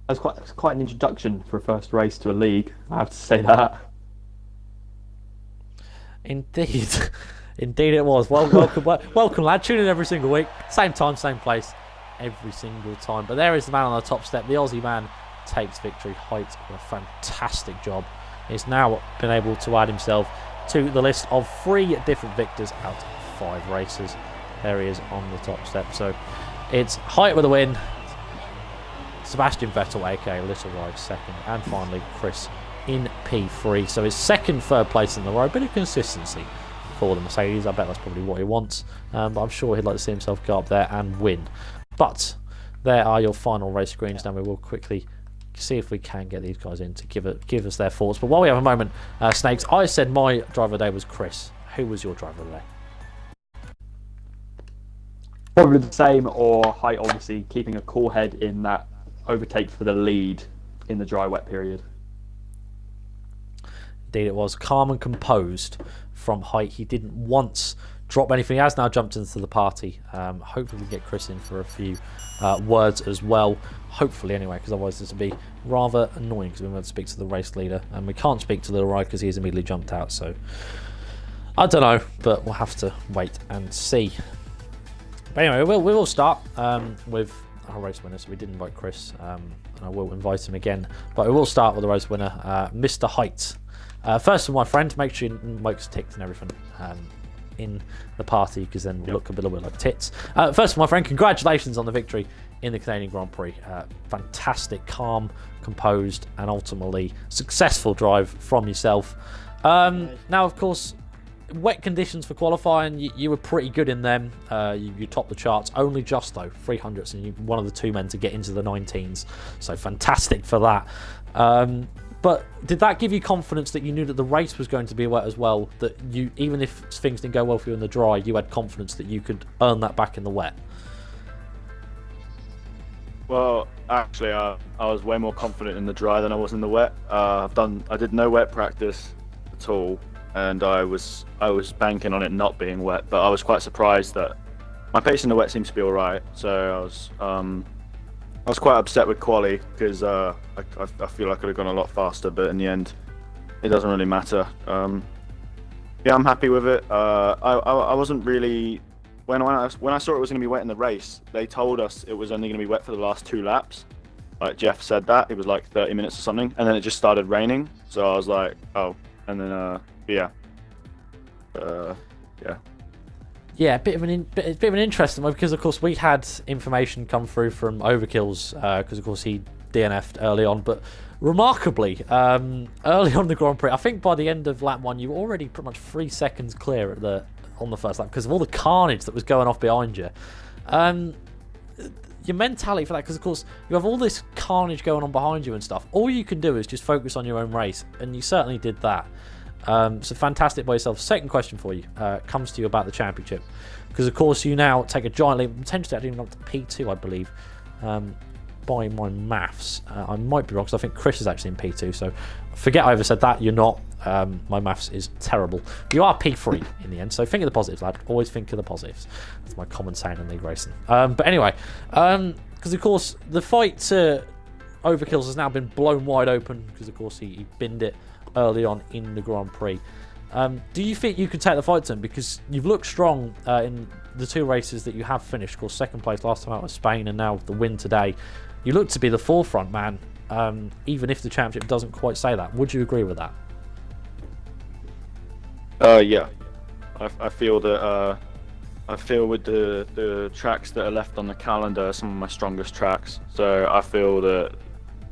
That's quite an introduction for a first race to a league, I have to say that. Indeed. Indeed it was. Welcome lad. Tune in every single week. Same time, same place. Every single time. But there is the man on the top step. The Aussie man takes victory. Height, a fantastic job has now been able to add himself to the list of 3 different victors out of 5 races. There he is on the top step. So it's Height with a win, Sebastian Vettel, aka Little Ride, second, and finally Chris in P3. So his second, third place in the row. Bit of consistency for the Mercedes. I bet that's probably what he wants. But I'm sure he'd like to see himself go up there and win. But there are your final race screens. Now we will quickly see if we can get these guys in to give us their thoughts. But while we have a moment, Snakes, I said my driver of the day was Chris. Who was your driver of the day? Probably the same, or Height, obviously keeping a cool head in that overtake for the lead in the dry wet period. Indeed it was. Calm and composed from Height. He didn't once drop anything. He has now jumped into the party. Hopefully we get Chris in for a few words as well. Hopefully anyway, because otherwise this would be rather annoying, because we won't speak to the race leader, and we can't speak to Little Ride because he's immediately jumped out. So I don't know, but we'll have to wait and see. But anyway, we will start with our race winner. So we did invite Chris, and I will invite him again. But we will start with the race winner, Mr. Height. First of all, my friend, make sure your mic's ticked and everything in the party, because then we'll look a little bit like tits. First of all, my friend, congratulations on the victory in the Canadian Grand Prix. Fantastic, calm, composed, and ultimately successful drive from yourself. Now, of course, wet conditions for qualifying, you were pretty good in them. You topped the charts, only just though 300s, and you're one of the 2 men to get into the 19s, so fantastic for that. But did that give you confidence that you knew that the race was going to be wet as well, that you, even if things didn't go well for you in the dry, you had confidence that you could earn that back in the wet? Well, actually, I was way more confident in the dry than I was in the wet. I did no wet practice at all, and I was banking on it not being wet, but I was quite surprised that my pace in the wet seems to be all right. So I was quite upset with quali, because I feel like I could have gone a lot faster, but in the end, it doesn't really matter. Yeah, I'm happy with it. I wasn't really, when I saw it was going to be wet in the race, they told us it was only going to be wet for the last 2 laps. Like Jeff said that, it was like 30 minutes or something, and then it just started raining. So I was like, oh, and then yeah. Yeah, a bit of an interesting one, because of course we had information come through from Overkill's, because of course he DNF'd early on, but remarkably, early on in the Grand Prix, I think by the end of lap 1 you were already pretty much 3 seconds clear on the first lap because of all the carnage that was going off behind you. Your mentality for that, because of course you have all this carnage going on behind you and stuff, all you can do is just focus on your own race, and you certainly did that. So fantastic by yourself. Second question for you comes to you about the championship, because of course you now take a giant leap, potentially actually up to P2, I believe, by my maths. I might be wrong, because I think Chris is actually in P2, so forget I ever said that. You're not. My maths is terrible. You are P3 in the end, so think of the positives, lad. Always think of the positives. That's my common saying in league racing. But anyway, because of course the fight to Overkills has now been blown wide open, because of course he binned it early on in the Grand Prix. Do you think you could take the fight to him, because you've looked strong in the 2 races that you have finished? Of course, second place last time out was Spain, and now the win today. You look to be the forefront man, even if the championship doesn't quite say that. Would you agree with that? Yeah, I feel that I feel with the tracks that are left on the calendar are some of my strongest tracks. So I feel that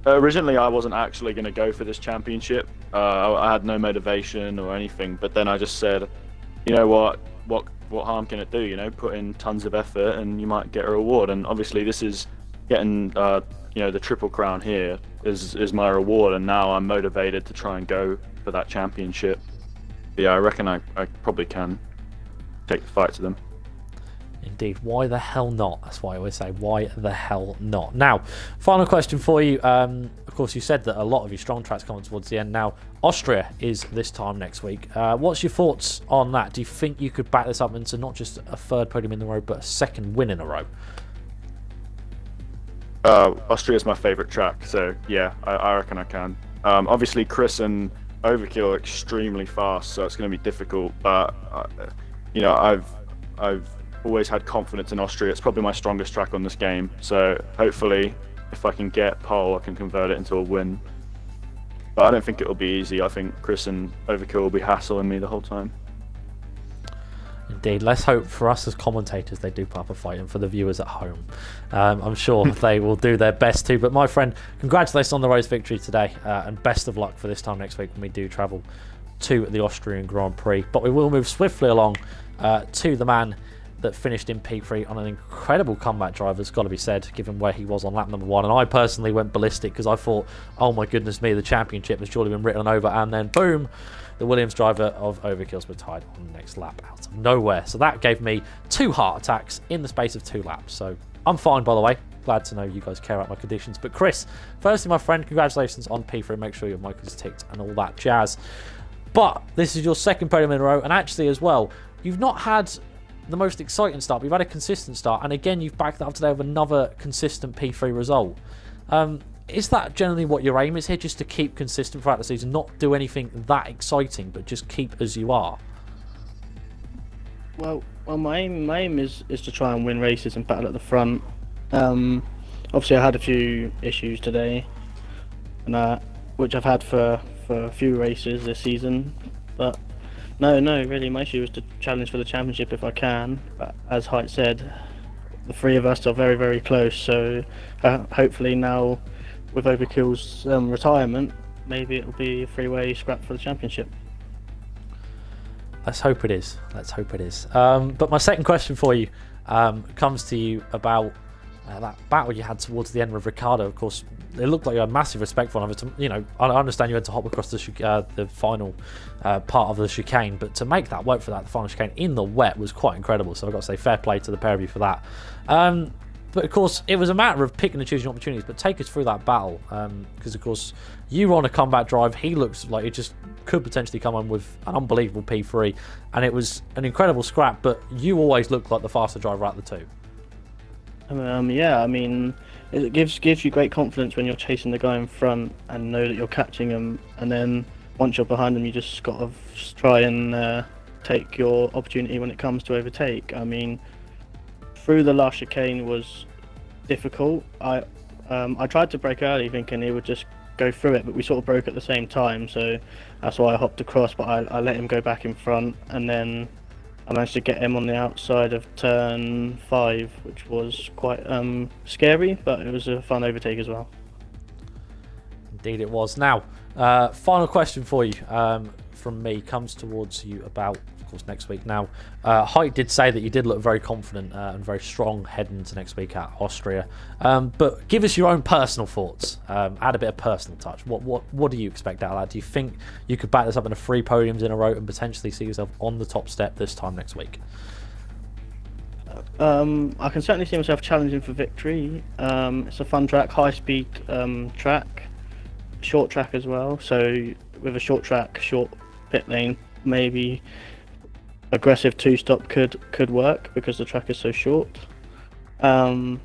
originally I wasn't actually going to go for this championship. I had no motivation or anything, but then I just said, you know what harm can it do? You know, put in tons of effort and you might get a reward. And obviously this is getting the Triple Crown here is my reward, and now I'm motivated to try and go for that championship. But yeah, I reckon I probably can take the fight to them. Indeed, why the hell not? That's why I always say, why the hell not? Now, final question for you. Of course, you said that a lot of your strong tracks coming towards the end. Now, Austria is this time next week. What's your thoughts on that? Do you think you could back this up into not just a 3rd podium in a row, but a 2nd win in a row? Austria is my favourite track, so yeah, I reckon I can. Obviously, Chris and Overkill are extremely fast, so it's going to be difficult. But I've always had confidence in Austria. It's probably my strongest track on this game. So hopefully, if I can get pole, I can convert it into a win. But I don't think it'll be easy. I think Chris and Overkill will be hassling me the whole time. Indeed. Let's hope for us as commentators they do put up a fight, and for the viewers at home, I'm sure they will do their best too. But my friend, congratulations on the race victory today, and best of luck for this time next week when we do travel to the Austrian Grand Prix. But we will move swiftly along to the man that finished in P3 on an incredible comeback drive, has got to be said, given where he was on lap number 1. And I personally went ballistic because I thought, oh my goodness me, the championship has surely been written over. And then boom, the Williams driver of Overkill's retired on the next lap out of nowhere. So that gave me 2 heart attacks in the space of 2 laps. So I'm fine, by the way. Glad to know you guys care about my conditions. But Chris, firstly, my friend, congratulations on P3. Make sure your mic is ticked and all that jazz. But this is your second podium in a row. And actually as well, you've not had the most exciting start, but you've had a consistent start, and again you've backed that up today with another consistent P3 result. Is that generally what your aim is here, just to keep consistent throughout the season, not do anything that exciting, but just keep as you are? Well, my aim is to try and win races and battle at the front. Obviously, I had a few issues today, and which I've had for a few races this season, but. No, really, my issue is to challenge for the championship if I can. But as Height said, the 3 of us are very, very close. So hopefully now, with Overkill's retirement, maybe it'll be a 3-way scrap for the championship. Let's hope it is. Let's hope it is. But my second question for you comes to you about that battle you had towards the end with Ricciardo. Of course, it looked like you had massive respect for him. You know, I understand you had to hop across the final part of the chicane, but to make that work for that, the final chicane in the wet, was quite incredible. So I've got to say fair play to the pair of you for that. But of course, it was a matter of picking and choosing opportunities. But take us through that battle, because of course you were on a comeback drive. He looks like it just could potentially come on with an unbelievable P3, and it was an incredible scrap. But you always looked like the faster driver out of the two. Yeah, I mean, it gives you great confidence when you're chasing the guy in front and know that you're catching him, and then once you're behind him, you just got to try and take your opportunity when it comes to overtake. I mean, through the last chicane was difficult. I tried to brake early thinking he would just go through it, but we sort of broke at the same time, so that's why I hopped across, but I let him go back in front, and then I managed to get him on the outside of turn 5, which was quite scary, but it was a fun overtake as well. Indeed it was. Now, final question for you from me comes towards you about, of course, next week. Now, Height did say that you did look very confident and very strong heading into next week at Austria. But give us your own personal thoughts. Add a bit of personal touch. What do you expect out of that? Do you think you could back this up in 3 podiums in a row and potentially see yourself on the top step this time next week? I can certainly see myself challenging for victory. It's a fun track, high-speed track, short track as well. So with a short track, short pit lane, maybe aggressive 2-stop could work because the track is so short. We'll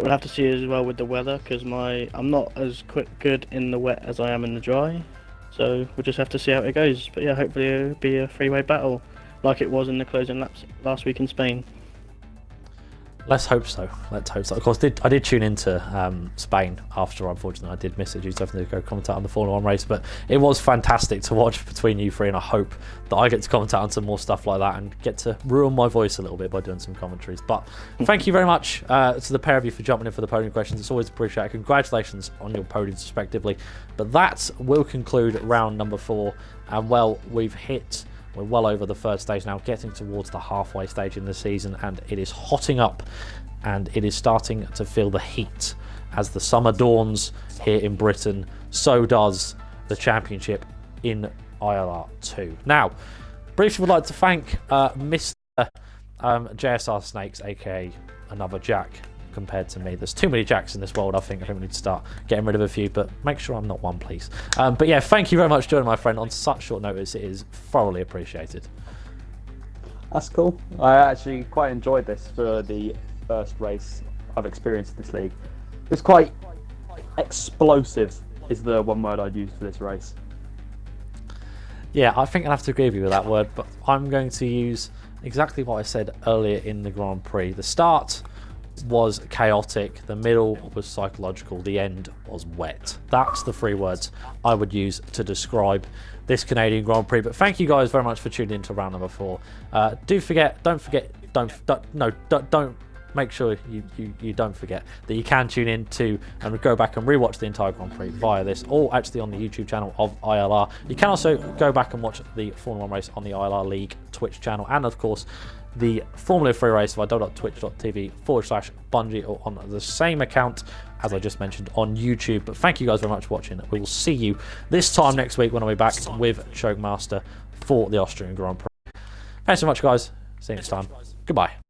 have to see as well with the weather, because I'm not as good in the wet as I am in the dry. So we'll just have to see how it goes. But yeah, hopefully it'll be a 3-way battle like it was in the closing laps last week in Spain. Let's hope so. Let's hope so. Of course, I did tune into Spain after, unfortunately, I did miss it due to having to go commentate on the Formula 1 race, but it was fantastic to watch between you 3, and I hope that I get to commentate on some more stuff like that and get to ruin my voice a little bit by doing some commentaries. But thank you very much to the pair of you for jumping in for the podium questions. It's always appreciated. Congratulations on your podiums respectively. But that will conclude round number 4, and well, we're well over the third stage now, getting towards the halfway stage in the season, and it is hotting up, and it is starting to feel the heat as the summer dawns here in Britain. So does the championship in ILR2. Now, briefly would like to thank Mr. JSR Snakes, aka Another Jack, compared to me. There's too many Jacks in this world. I think we need to start getting rid of a few, but make sure I'm not one, please. But yeah, thank you very much for joining, my friend, on such short notice. It is thoroughly appreciated. That's cool. I actually quite enjoyed this for the first race I've experienced in this league. It's quite explosive is the one word I'd use for this race. Yeah, I think I'll have to agree with you with that word, but I'm going to use exactly what I said earlier in the Grand Prix. The start was chaotic, the middle was psychological, the end was wet. That's the 3 words I would use to describe this Canadian Grand Prix. But thank you guys very much for tuning in to round number 4. Don't make sure you don't forget that you can tune in to and go back and rewatch the entire Grand Prix via this, or actually on the YouTube channel of ILR. You can also go back and watch the Formula 1 race on the ILR League Twitch channll, and of course the Formula 3 race via twitch.tv/Bungie, or on the same account as I just mentioned on YouTube. But thank you guys very much for watching. We will see you this time next week when I'll be back with Chokemaster for the Austrian Grand Prix. Thanks so much, guys. See you next time. Goodbye.